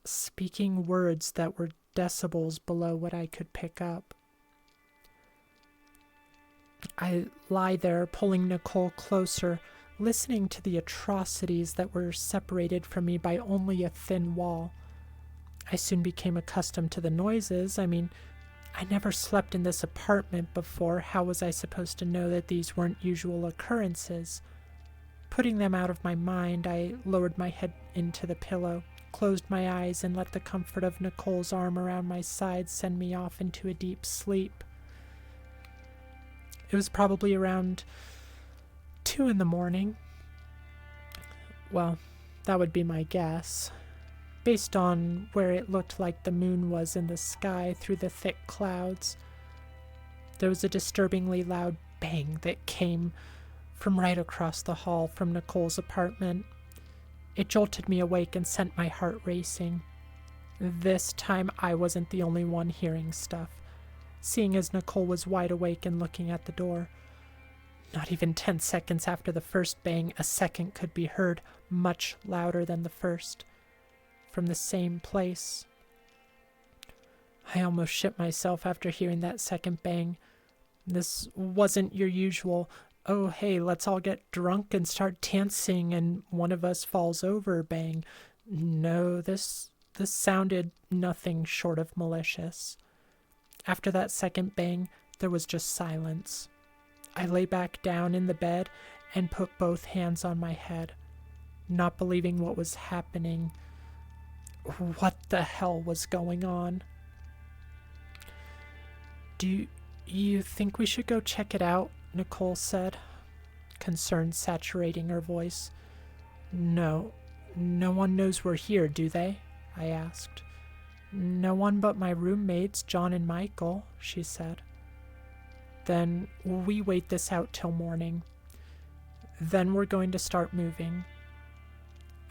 speaking words that were decibels below what I could pick up. I lie there, pulling Nicole closer, listening to the atrocities that were separated from me by only a thin wall. I soon became accustomed to the noises. I never slept in this apartment before. How was I supposed to know that these weren't usual occurrences? Putting them out of my mind, I lowered my head into the pillow, closed my eyes, and let the comfort of Nicole's arm around my side send me off into a deep sleep. It was probably around 2 a.m. Well, that would be my guess, based on where it looked like the moon was in the sky through the thick clouds. There was a disturbingly loud bang that came from right across the hall from Nicole's apartment. It jolted me awake and sent my heart racing. This time I wasn't the only one hearing stuff, seeing as Nicole was wide awake and looking at the door. Not even 10 seconds after the first bang, a second could be heard, much louder than the first, from the same place. I almost shit myself after hearing that second bang. This wasn't your usual, "Oh hey, let's all get drunk and start dancing and one of us falls over" bang. No, this sounded nothing short of malicious. After that second bang, there was just silence. I lay back down in the bed and put both hands on my head, not believing what was happening. What the hell was going on? "Do you think we should go check it out?" Nicole said, concern saturating her voice. No one knows we're here, do they?" I asked. "No one but my roommates, John and Michael," she said. then we wait this out till morning. Then we're going to start moving.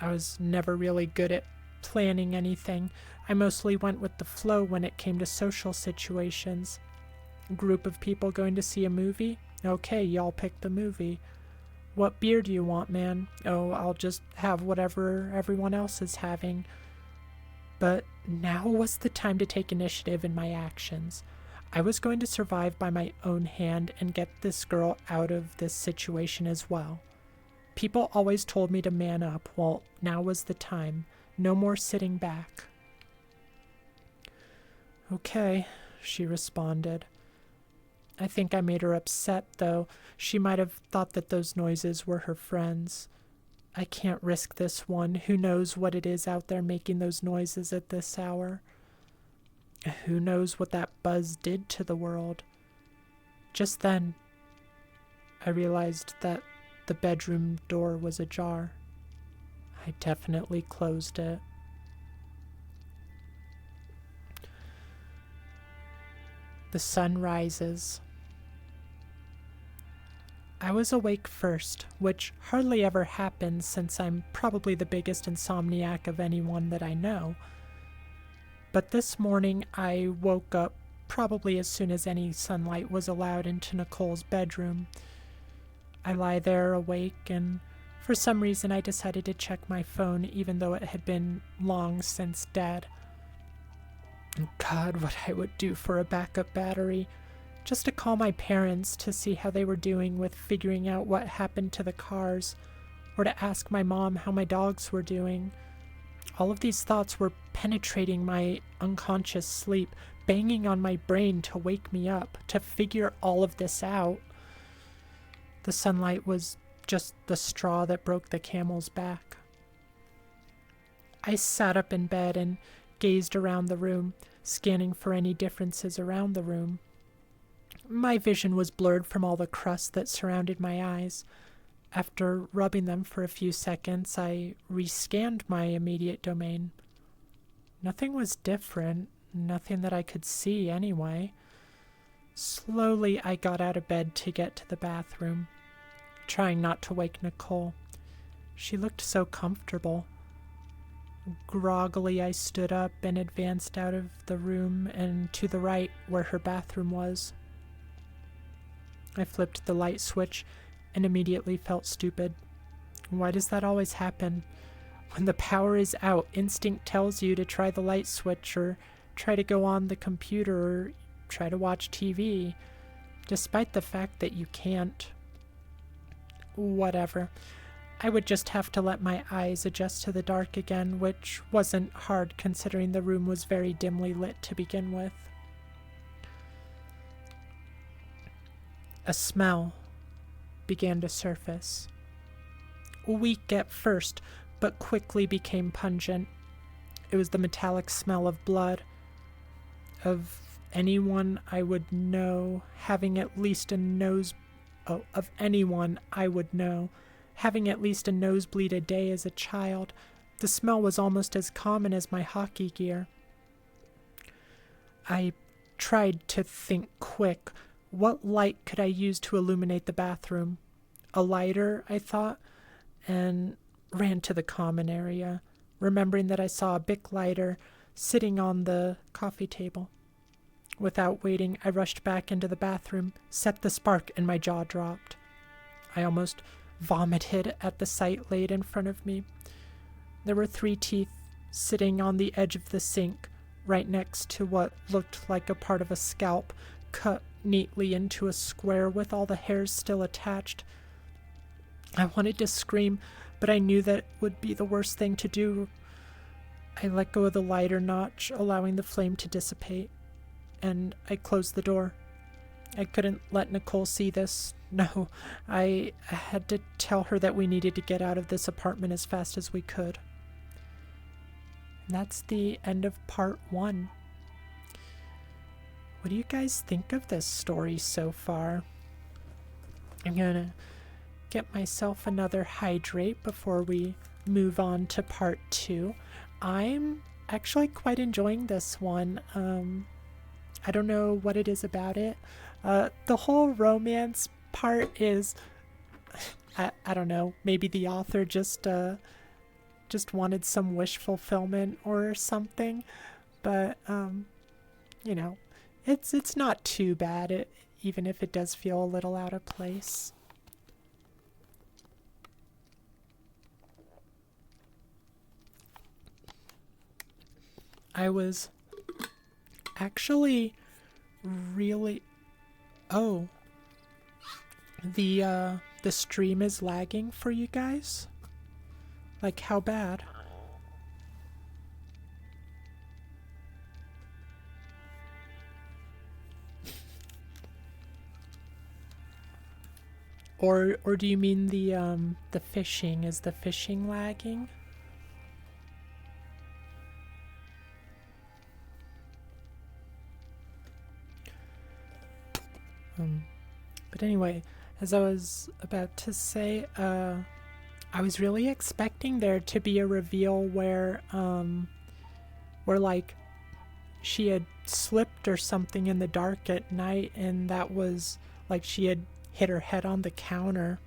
I was never really good at planning anything. I mostly went with the flow when it came to social situations. Group of people going to see a movie? Okay, y'all pick the movie. What beer do you want, man? Oh, I'll just have whatever everyone else is having. But now was the time to take initiative in my actions. I was going to survive by my own hand and get this girl out of this situation as well. People always told me to man up. Well, now was the time. No more sitting back. Okay, she responded. I think I made her upset, though. She might have thought that those noises were her friends. I can't risk this one. Who knows what it is out there making those noises at this hour? Who knows what that buzz did to the world? Just then, I realized that the bedroom door was ajar. I definitely closed it. The sun rises. I was awake first, which hardly ever happens since I'm probably the biggest insomniac of anyone that I know. But this morning I woke up probably as soon as any sunlight was allowed into Nicole's bedroom. I lie there awake, and for some reason I decided to check my phone even though it had been long since dead. God, what I would do for a backup battery. Just to call my parents to see how they were doing with figuring out what happened to the cars, or to ask my mom how my dogs were doing. All of these thoughts were penetrating my unconscious sleep, banging on my brain to wake me up, to figure all of this out. The sunlight was just the straw that broke the camel's back. I sat up in bed and gazed around the room, scanning for any differences around the room. My vision was blurred from all the crust that surrounded my eyes. After rubbing them for a few seconds, I rescanned my immediate domain. Nothing was different, nothing that I could see anyway. Slowly, I got out of bed to get to the bathroom, trying not to wake Nicole. She looked so comfortable. Groggily, I stood up and advanced out of the room and to the right where her bathroom was. I flipped the light switch and immediately felt stupid. Why does that always happen? When the power is out, instinct tells you to try the light switch or try to go on the computer or try to watch TV, despite the fact that you can't. Whatever. I would just have to let my eyes adjust to the dark again, which wasn't hard considering the room was very dimly lit to begin with. A smell began to surface. Weak at first, but quickly became pungent. It was the metallic smell of blood, of anyone I would know having at least a nosebleed a day as a child. The smell was almost as common as my hockey gear. I tried to think quick. What light could I use to illuminate the bathroom? A lighter, I thought, and ran to the common area, remembering that I saw a Bic lighter sitting on the coffee table. Without waiting, I rushed back into the bathroom, set the spark, and my jaw dropped. I almost vomited at the sight laid in front of me. There were 3 teeth sitting on the edge of the sink, right next to what looked like a part of a scalp, cut neatly into a square with all the hairs still attached. I wanted to scream, but I knew that would be the worst thing to do. I let go of the lighter notch, allowing the flame to dissipate, and I closed the door. I couldn't let Nicole see this. No, I had to tell her that we needed to get out of this apartment as fast as we could. And that's the end of part 1. What do you guys think of this story so far? I'm gonna get myself another hydrate before we move on to part 2. I'm actually quite enjoying this one. I don't know what it is about it. The whole romance part is, I don't know, maybe the author just wanted some wish fulfillment or something, but you know, it's not too bad, even if it does feel a little out of place. I was actually really... Oh, the stream is lagging for you guys? Like, how bad? Or do you mean the fishing? Is the fishing lagging? But anyway, as I was about to say, I was really expecting there to be a reveal where like she had slipped or something in the dark at night, and that was like she had hit her head on the counter.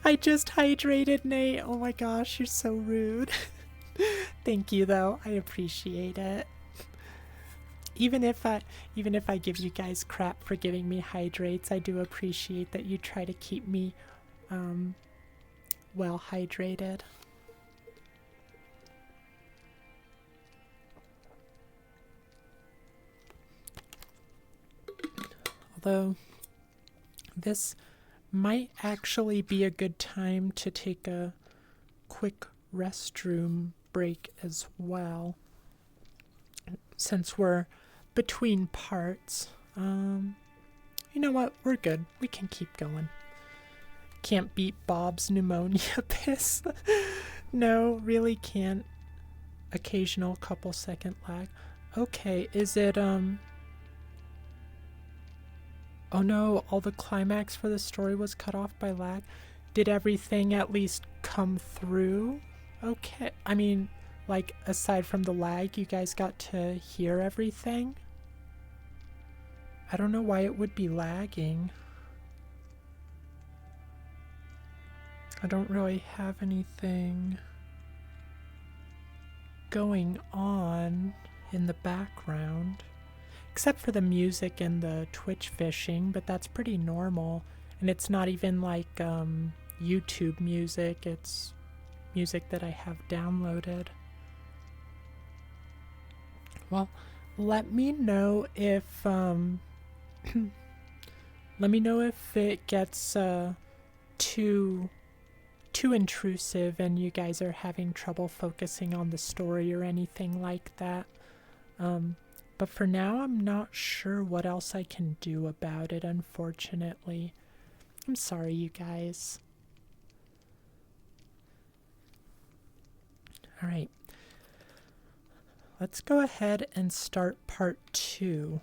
I just hydrated, Nate. Oh my gosh, you're so rude. Thank you though. I appreciate it. Even if I give you guys crap for giving me hydrates, I do appreciate that you try to keep me well hydrated. Although this might actually be a good time to take a quick restroom break as well, since we're between parts. You know what? We're good. We can keep going. Can't beat Bob's pneumonia piss. No, really can't. Occasional couple second lag. Okay, is it, Oh no, all the climax for the story was cut off by lag. Did everything at least come through? Okay, I mean, like, aside from the lag, you guys got to hear everything? I don't know why it would be lagging. I don't really have anything going on in the background, except for the music and the Twitch fishing, but that's pretty normal. And it's not even like YouTube music, it's music that I have downloaded. Well, let me know if let me know if it gets too intrusive and you guys are having trouble focusing on the story or anything like that. But for now, I'm not sure what else I can do about it, unfortunately. I'm sorry, you guys. Alright. Let's go ahead and start part 2.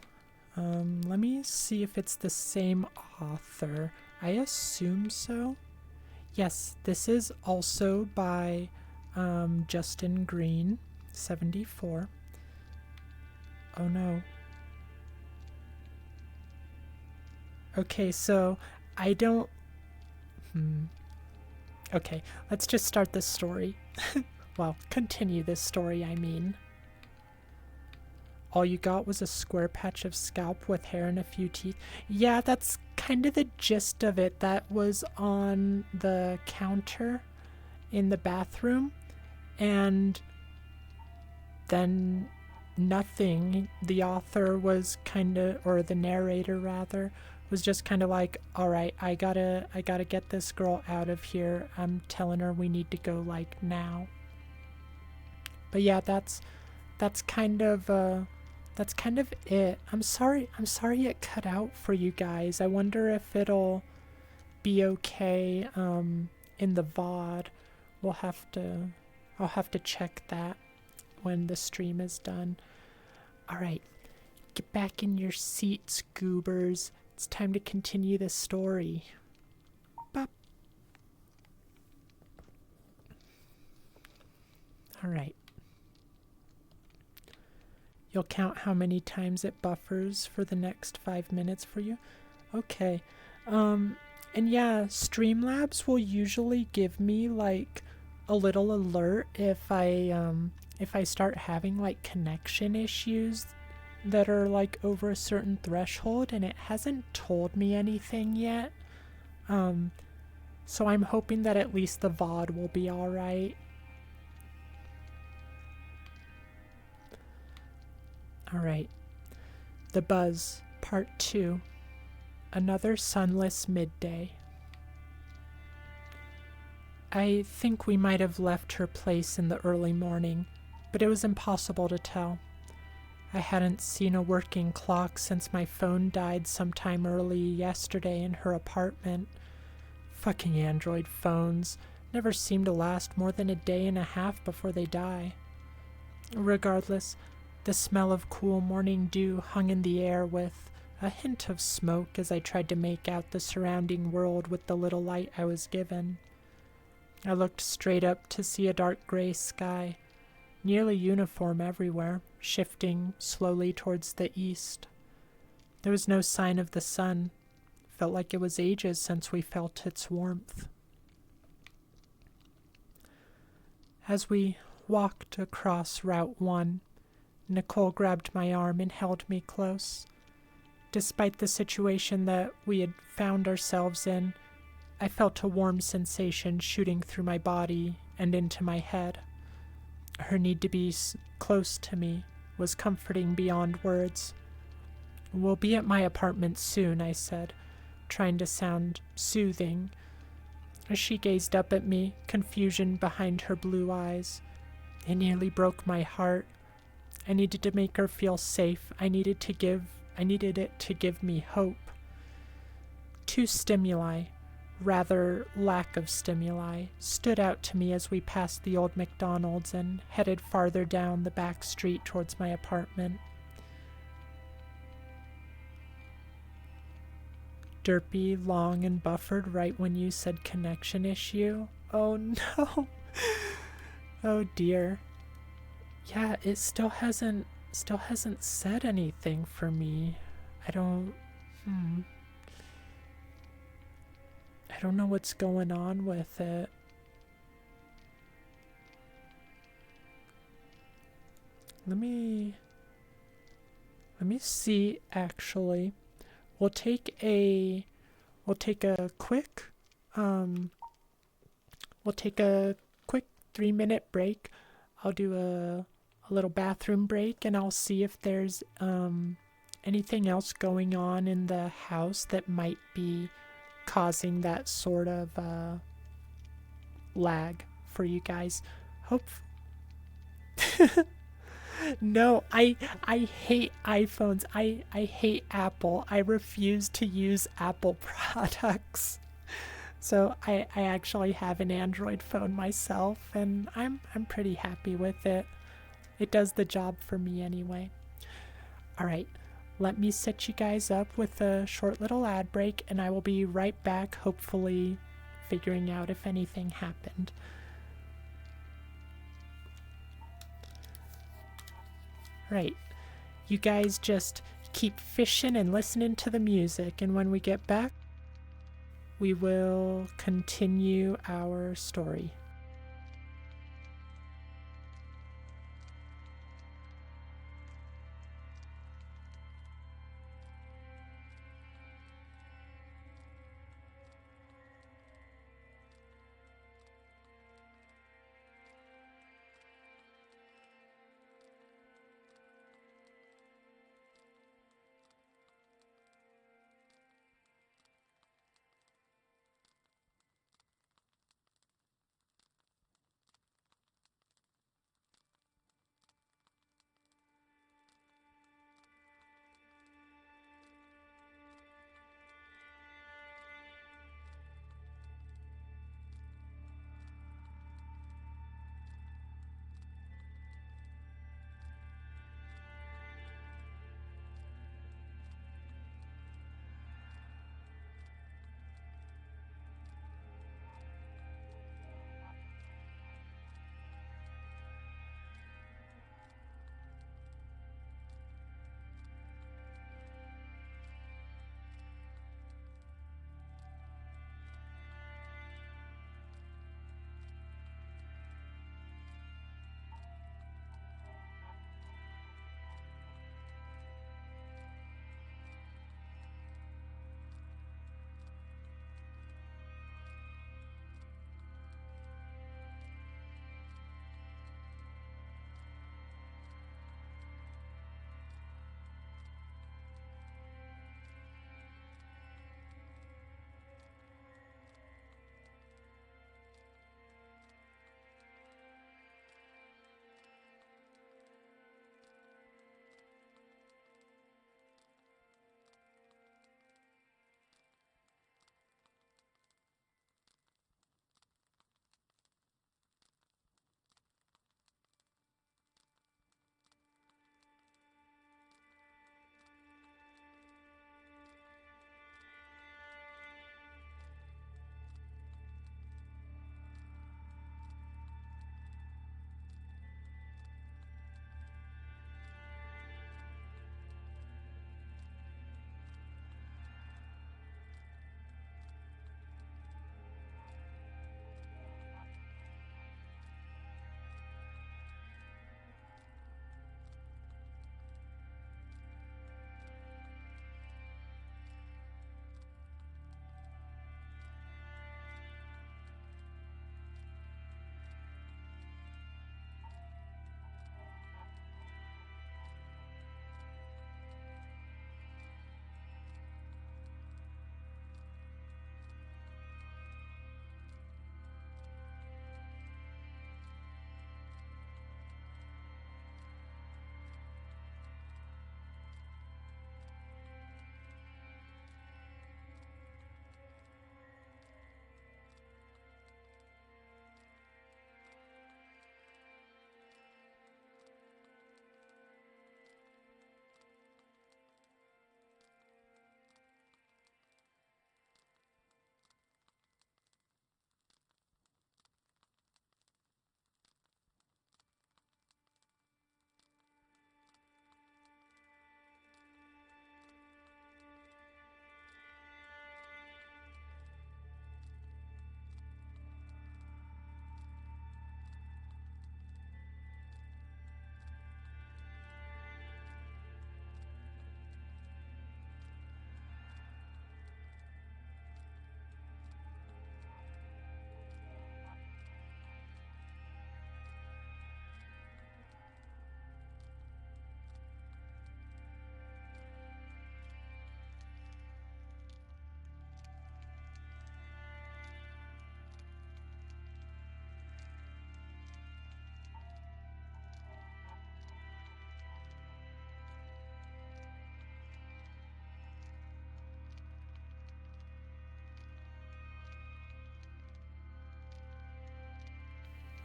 Let me see if it's the same author. I assume so. Yes, this is also by Justin Green, 74. Oh no. Okay, so I don't... Okay, let's just start this story. Well, continue this story, I mean. All you got was a square patch of scalp with hair and a few teeth. Yeah, that's kind of the gist of it. That was on the counter in the bathroom. And then nothing. The author was kind of, or the narrator rather, was just kind of like, all right, I gotta get this girl out of here. I'm telling her we need to go like now. But yeah, that's kind of it. I'm sorry it cut out for you guys. I wonder if it'll be okay in the VOD. I'll have to check that when the stream is done. Alright, get back in your seats, goobers. It's time to continue the story. Bop. Alright. You'll count how many times it buffers for the next 5 minutes for you. Okay. And yeah, Streamlabs will usually give me like a little alert if I start having like connection issues that are like over a certain threshold, and it hasn't told me anything yet. So I'm hoping that at least the VOD will be alright. Alright. The Buzz, Part 2. Another sunless midday. I think we might have left her place in the early morning, but it was impossible to tell. I hadn't seen a working clock since my phone died sometime early yesterday in her apartment. Fucking Android phones never seem to last more than a day and a half before they die. Regardless, the smell of cool morning dew hung in the air with a hint of smoke as I tried to make out the surrounding world with the little light I was given. I looked straight up to see a dark gray sky, nearly uniform everywhere, shifting slowly towards the east. There was no sign of the sun. Felt like it was ages since we felt its warmth. As we walked across Route 1, Nicole grabbed my arm and held me close. Despite the situation that we had found ourselves in, I felt a warm sensation shooting through my body and into my head. Her need to be close to me was comforting beyond words. "We'll be at my apartment soon," I said, trying to sound soothing. As she gazed up at me, confusion behind her blue eyes. It nearly broke my heart. I needed to make her feel safe. I needed it to give me hope. Two stimuli, rather lack of stimuli, stood out to me as we passed the old McDonald's and headed farther down the back street towards my apartment. Derpy, long, and buffered right when you said connection issue. Oh no. Oh dear. Yeah, it still hasn't said anything for me. I don't know what's going on with it. Let me see actually. We'll take a quick 3-minute break. I'll do a little bathroom break, and I'll see if there's anything else going on in the house that might be causing that sort of lag for you guys. Hope. No, I hate iPhones. I hate Apple. I refuse to use Apple products. So I actually have an Android phone myself, and I'm pretty happy with it. It does the job for me anyway. Alright, let me set you guys up with a short little ad break, and I will be right back, hopefully figuring out if anything happened. Right, you guys just keep fishing and listening to the music, and when we get back, we will continue our story.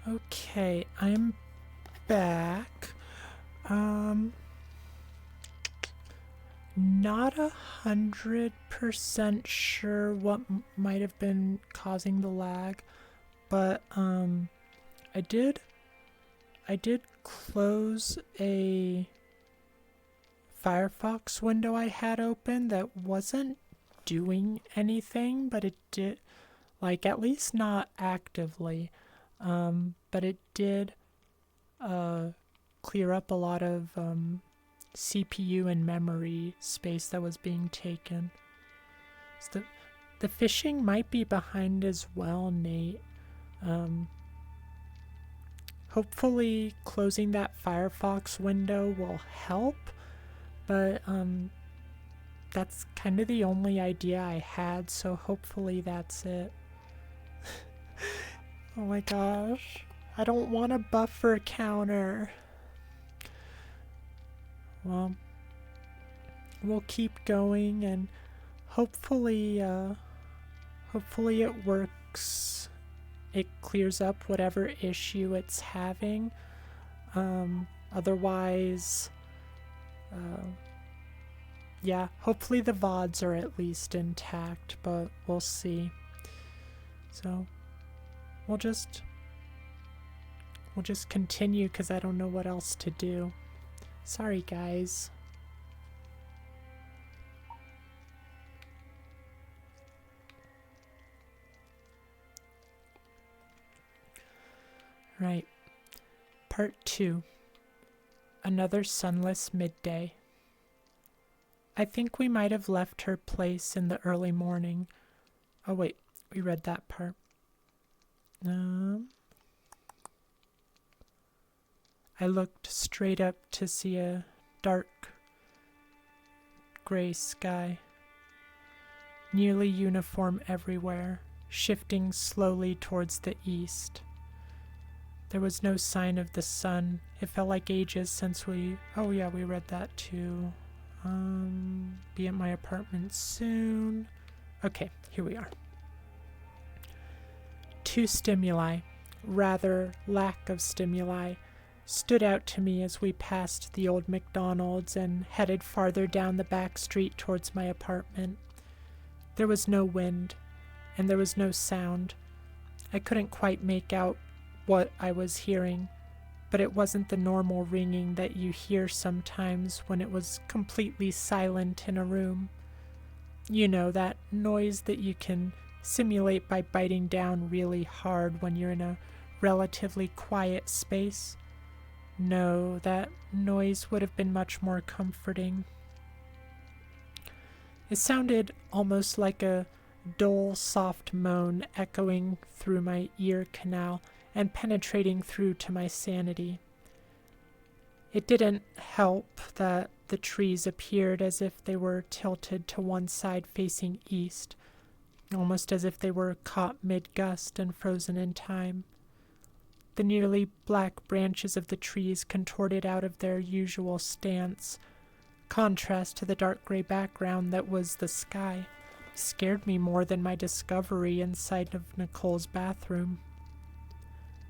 Okay, I'm back. Not 100% sure what might have been causing the lag, but I did close a Firefox window I had open that wasn't doing anything, but it did, like, at least not actively. But it did clear up a lot of CPU and memory space that was being taken. So the phishing might be behind as well, Nate. Hopefully closing that Firefox window will help, but that's kind of the only idea I had, so hopefully that's it. Oh my gosh, I don't want a buffer counter. Well, we'll keep going and hopefully it works. It clears up whatever issue it's having. Otherwise, yeah, hopefully the VODs are at least intact, but we'll see. So we'll just continue because I don't know what else to do. Sorry, guys. Right. Part 2. Another sunless midday. I think we might have left her place in the early morning. Oh wait, we read that part. I looked straight up to see a dark gray sky, nearly uniform everywhere, shifting slowly towards the east. There was no sign of the sun. It felt like ages since we... Oh yeah, we read that too. Be at my apartment soon. Okay, here we are. 2 stimuli, rather lack of stimuli, stood out to me as we passed the old McDonald's and headed farther down the back street towards my apartment. There was no wind, and there was no sound. I couldn't quite make out what I was hearing, but it wasn't the normal ringing that you hear sometimes when it was completely silent in a room. You know, that noise that you can simulate by biting down really hard when you're in a relatively quiet space. No, that noise would have been much more comforting. It sounded almost like a dull, soft moan echoing through my ear canal and penetrating through to my sanity. It didn't help that the trees appeared as if they were tilted to one side facing east, almost as if they were caught mid-gust and frozen in time. The nearly black branches of the trees contorted out of their usual stance, contrast to the dark gray background that was the sky, scared me more than my discovery inside of Nicole's bathroom.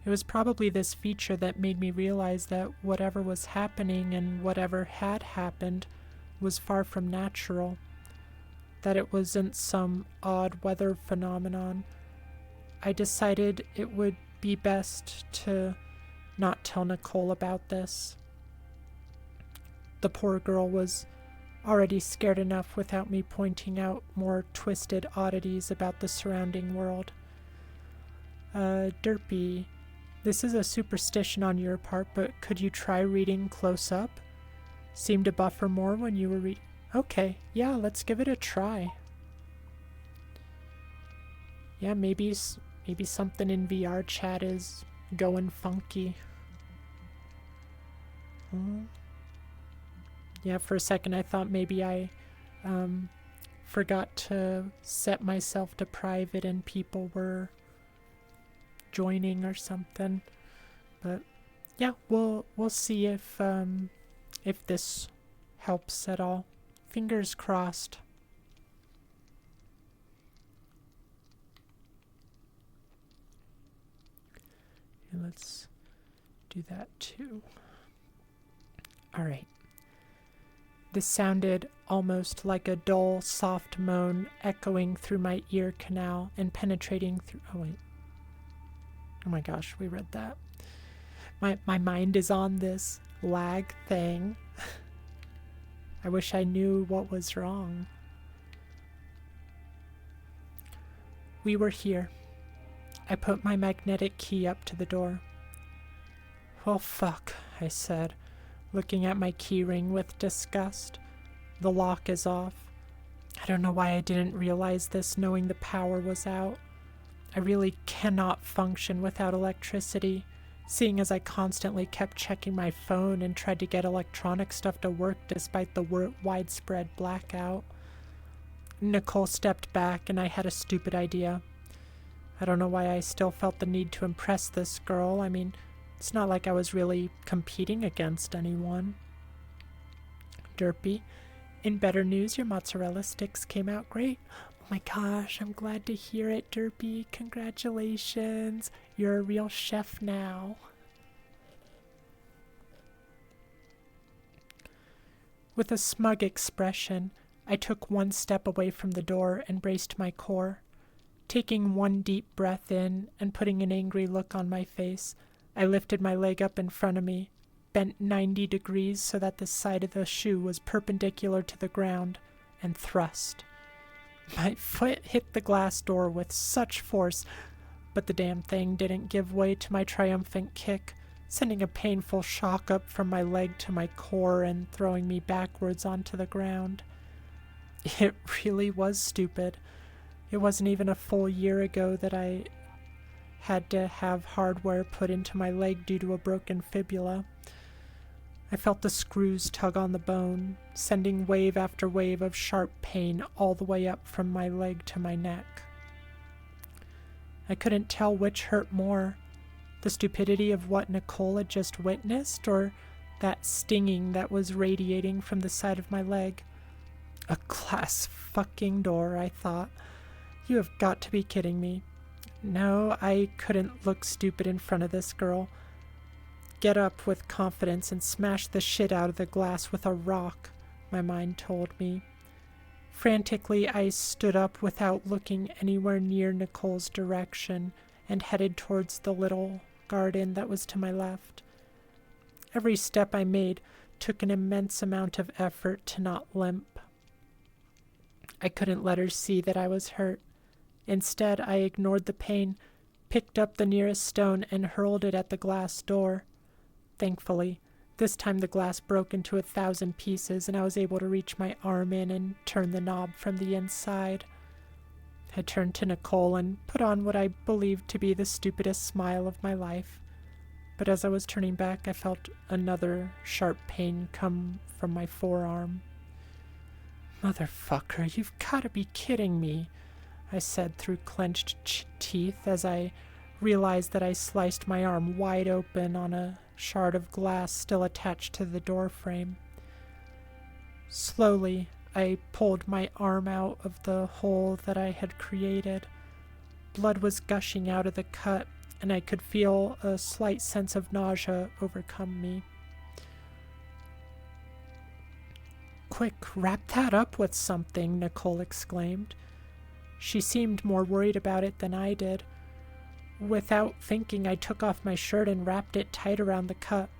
It was probably this feature that made me realize that whatever was happening and whatever had happened was far from natural, that it wasn't some odd weather phenomenon. I decided it would be best to not tell Nicole about this. The poor girl was already scared enough without me pointing out more twisted oddities about the surrounding world. Derpy, this is a superstition on your part, but could you try reading close up? Seemed to buffer more when you were Okay, yeah, let's give it a try. Yeah, maybe something in VR chat is going funky. Yeah, for a second I thought maybe I forgot to set myself to private and people were joining or something. But yeah, we'll see if this helps at all. Fingers crossed. And let's do that too. Alright. This sounded almost like a dull, soft moan echoing through my ear canal and penetrating through... Oh, wait. Oh my gosh, we read that. My mind is on this lag thing. I wish I knew what was wrong. We were here. I put my magnetic key up to the door. Well, fuck, I said, looking at my key ring with disgust. The lock is off. I don't know why I didn't realize this knowing the power was out. I really cannot function without electricity, seeing as I constantly kept checking my phone and tried to get electronic stuff to work despite the widespread blackout. Nicole stepped back and I had a stupid idea. I don't know why I still felt the need to impress this girl. I mean, it's not like I was really competing against anyone. Derpy, in better news, your mozzarella sticks came out great. Oh my gosh, I'm glad to hear it, Derpy. Congratulations. You're a real chef now. With a smug expression, I took one step away from the door and braced my core. Taking one deep breath in and putting an angry look on my face, I lifted my leg up in front of me, bent 90 degrees so that the side of the shoe was perpendicular to the ground, and thrust. My foot hit the glass door with such force, but the damn thing didn't give way to my triumphant kick, sending a painful shock up from my leg to my core and throwing me backwards onto the ground. It really was stupid. It wasn't even a full year ago that I had to have hardware put into my leg due to a broken fibula. I felt the screws tug on the bone, sending wave after wave of sharp pain all the way up from my leg to my neck. I couldn't tell which hurt more, the stupidity of what Nicole had just witnessed, or that stinging that was radiating from the side of my leg. A glass fucking door, I thought. You have got to be kidding me. No, I couldn't look stupid in front of this girl. Get up with confidence and smash the shit out of the glass with a rock, my mind told me. Frantically, I stood up without looking anywhere near Nicole's direction and headed towards the little garden that was to my left. Every step I made took an immense amount of effort to not limp. I couldn't let her see that I was hurt. Instead, I ignored the pain, picked up the nearest stone, and hurled it at the glass door. Thankfully, this time the glass broke into 1,000 pieces, and I was able to reach my arm in and turn the knob from the inside. I turned to Nicole and put on what I believed to be the stupidest smile of my life. But as I was turning back, I felt another sharp pain come from my forearm. Motherfucker, you've got to be kidding me, I said through clenched teeth as I realized that I sliced my arm wide open on a shard of glass still attached to the door frame. Slowly, I pulled my arm out of the hole that I had created. Blood was gushing out of the cut, and I could feel a slight sense of nausea overcome me. Quick, wrap that up with something, Nicole exclaimed. She seemed more worried about it than I did. Without thinking, I took off my shirt and wrapped it tight around the cut.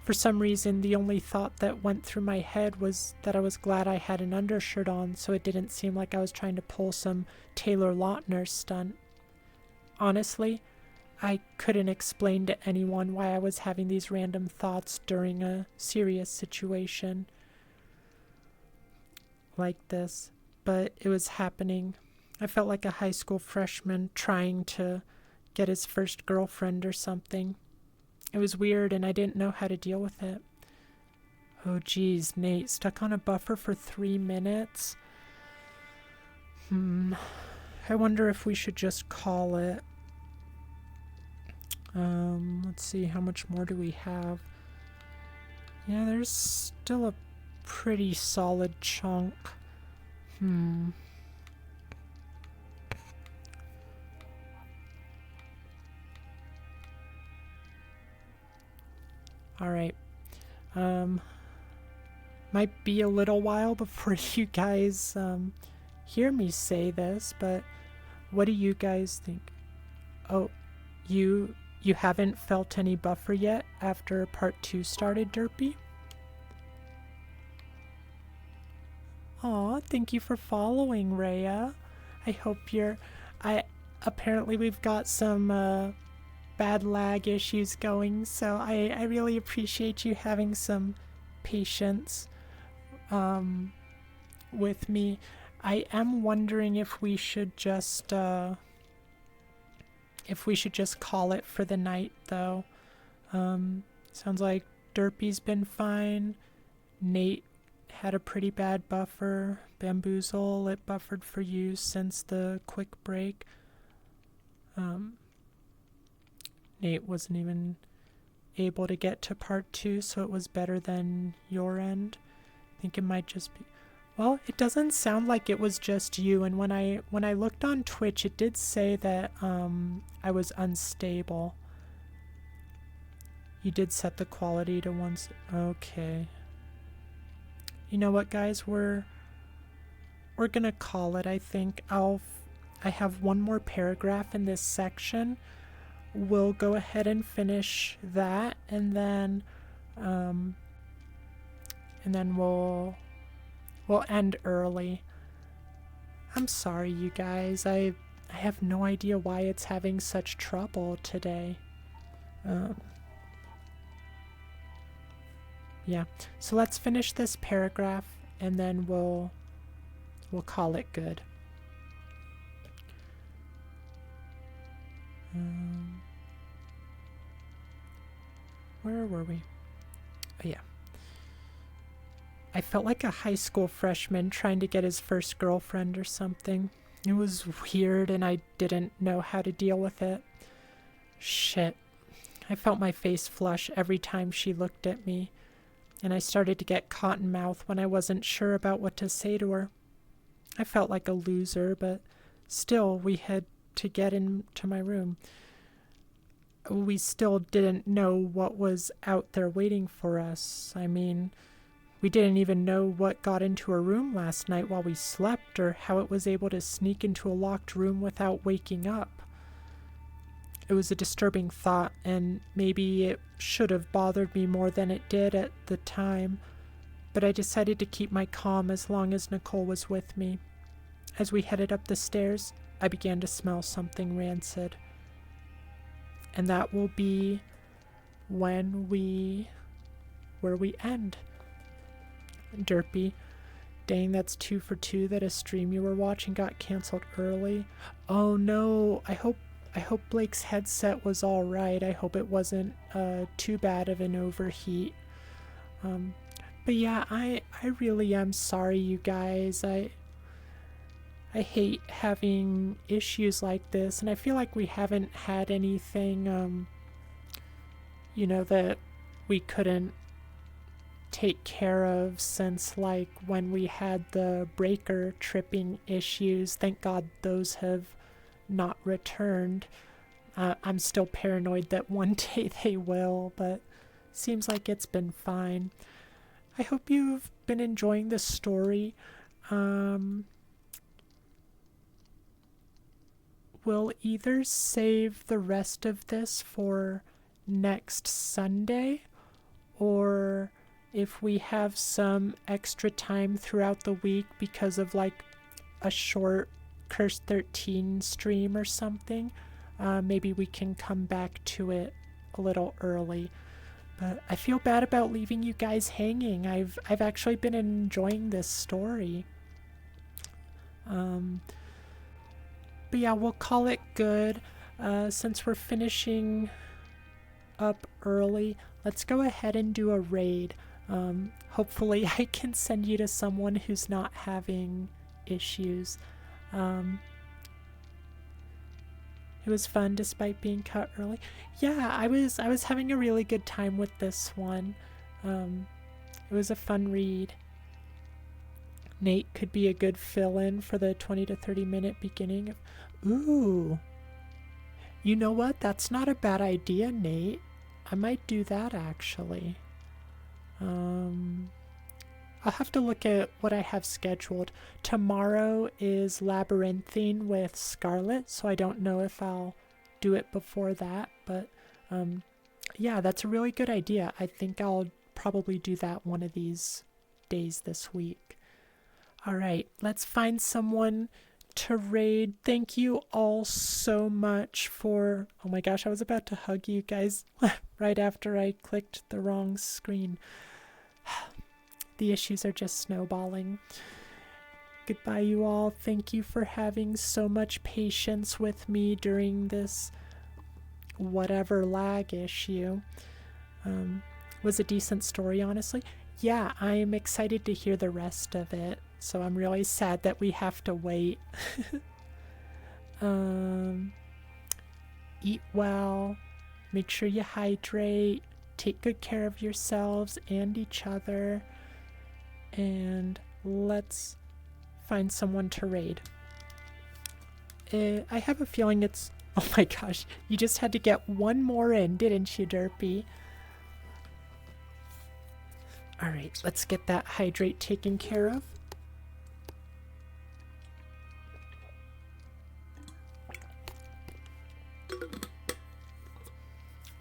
For some reason, the only thought that went through my head was that I was glad I had an undershirt on so it didn't seem like I was trying to pull some Taylor Lautner stunt. Honestly, I couldn't explain to anyone why I was having these random thoughts during a serious situation like this, but it was happening. I felt like a high school freshman trying to get his first girlfriend or something. It was weird and I didn't know how to deal with it. Oh geez, Nate, stuck on a buffer for 3 minutes? I wonder if we should just call it. Let's see, how much more do we have? Yeah, there's still a pretty solid chunk. All right. Might be a little while before you guys hear me say this, but what do you guys think? Oh, you haven't felt any buffer yet after part 2 started, Derpy? Aw, thank you for following, Rhea. I hope you're... Apparently we've got some bad lag issues going, so I really appreciate you having some patience with me. I am wondering if we should just call it for the night, though. Sounds like Derpy's been fine. Nate had a pretty bad buffer. Bamboozle, it buffered for you since the quick break. Nate wasn't even able to get to part 2, so it was better than your end. I think it might just be... Well, it doesn't sound like it was just you, and when I looked on Twitch, it did say that I was unstable. You did set the quality to once. Okay. You know what, guys? We're gonna call it. I think I have one more paragraph in this section. We'll go ahead and finish that, and then we'll end early. I'm sorry, you guys. I have no idea why it's having such trouble today. Yeah. So let's finish this paragraph, and then we'll call it good. Where were we? Oh, yeah. I felt like a high school freshman trying to get his first girlfriend or something. It was weird, and I didn't know how to deal with it. Shit. I felt my face flush every time she looked at me, and I started to get cotton mouth when I wasn't sure about what to say to her. I felt like a loser, but still, we had to get into my room. We still didn't know what was out there waiting for us. I mean, we didn't even know what got into her room last night while we slept, or how it was able to sneak into a locked room without waking up. It was a disturbing thought, and maybe it should have bothered me more than it did at the time, but I decided to keep my calm as long as Nicole was with me. As we headed up the stairs, I began to smell something rancid. And that will be where we end. Derpy, dang, that's 2 for 2 that a stream you were watching got canceled early. Oh no, I hope Blake's headset was all right. I hope it wasn't too bad of an overheat. But yeah, I really am sorry, you guys. I hate having issues like this, and I feel like we haven't had anything, that we couldn't take care of since, like, when we had the breaker tripping issues. Thank God those have not returned. I'm still paranoid that one day they will, but seems like it's been fine. I hope you've been enjoying the story. We'll either save the rest of this for next Sunday, or if we have some extra time throughout the week because of like a short Curse 13 stream or something, maybe we can come back to it a little early. But I feel bad about leaving you guys hanging. I've actually been enjoying this story. But yeah, we'll call it good. Since we're finishing up early, let's go ahead and do a raid. Hopefully I can send you to someone who's not having issues. It was fun despite being cut early. Yeah, I was having a really good time with this one. It was a fun read. Nate could be a good fill-in for the 20 to 30 minute beginning. Ooh. You know what? That's not a bad idea, Nate. I might do that actually. I'll have to look at what I have scheduled. Tomorrow is Labyrinthine with Scarlet, so I don't know if I'll do it before that, but yeah, that's a really good idea. I think I'll probably do that one of these days this week. All right, let's find someone to raid. Thank you all so much for... Oh my gosh, I was about to hug you guys right after I clicked the wrong screen. The issues are just snowballing. Goodbye, you all. Thank you for having so much patience with me during this whatever lag issue. Was a decent story, honestly. Yeah, I'm excited to hear the rest of it. So I'm really sad that we have to wait. Eat well. Make sure you hydrate. Take good care of yourselves and each other. And let's find someone to raid. I have a feeling it's... Oh my gosh, you just had to get one more in, didn't you, Derpy? Alright, let's get that hydrate taken care of.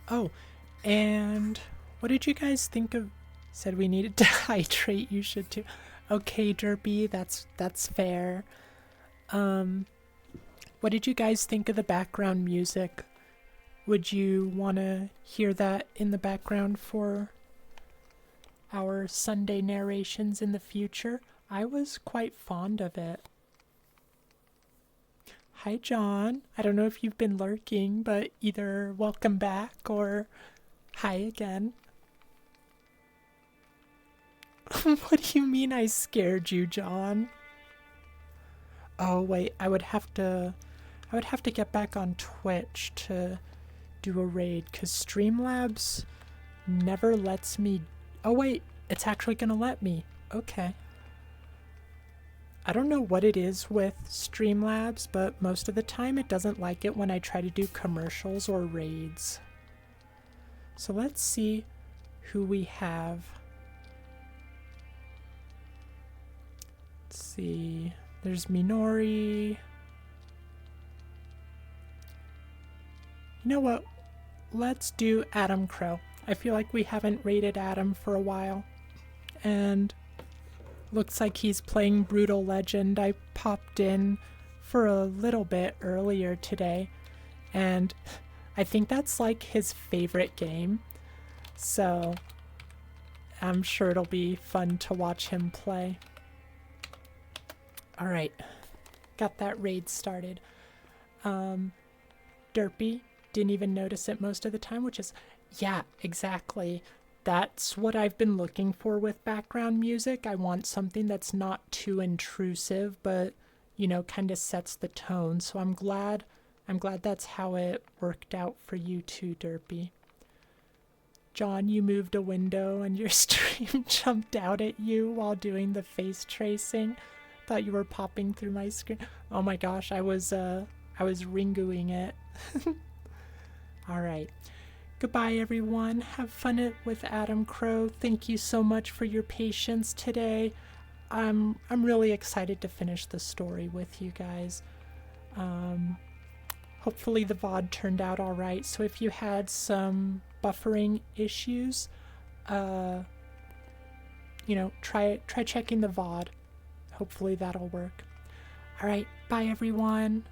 Oh, and what did you guys think of... Said we needed to hydrate, you should too. Okay, Derpy, that's fair. What did you guys think of the background music? Would you want to hear that in the background for our Sunday narrations in the future? I was quite fond of it. Hi, John. I don't know if you've been lurking, but either welcome back or hi again. What do you mean I scared you, John? Oh, wait, I would have to get back on Twitch to do a raid, because Streamlabs never lets me... Oh, wait, it's actually going to let me. Okay. I don't know what it is with Streamlabs, but most of the time it doesn't like it when I try to do commercials or raids. So let's see who we have. Let's see. There's Minori. You know what? Let's do Adam Crow. I feel like we haven't raided Adam for a while. And looks like he's playing Brutal Legend. I popped in for a little bit earlier today. And I think that's like his favorite game. So I'm sure it'll be fun to watch him play. Alright. Got that raid started. Derpy. Didn't even notice it most of the time, which is, yeah, exactly. That's what I've been looking for with background music. I want something that's not too intrusive, but, you know, kind of sets the tone. So I'm glad that's how it worked out for you too, Derpy. John, you moved a window and your stream jumped out at you while doing the face tracing. Thought you were popping through my screen. Oh my gosh, I was ringooing it. All right. Goodbye, everyone. Have fun with Adam Crow. Thank you so much for your patience today. I'm really excited to finish the story with you guys. Hopefully the VOD turned out all right. So if you had some buffering issues, you know, try checking the VOD. Hopefully that'll work. All right. Bye, everyone.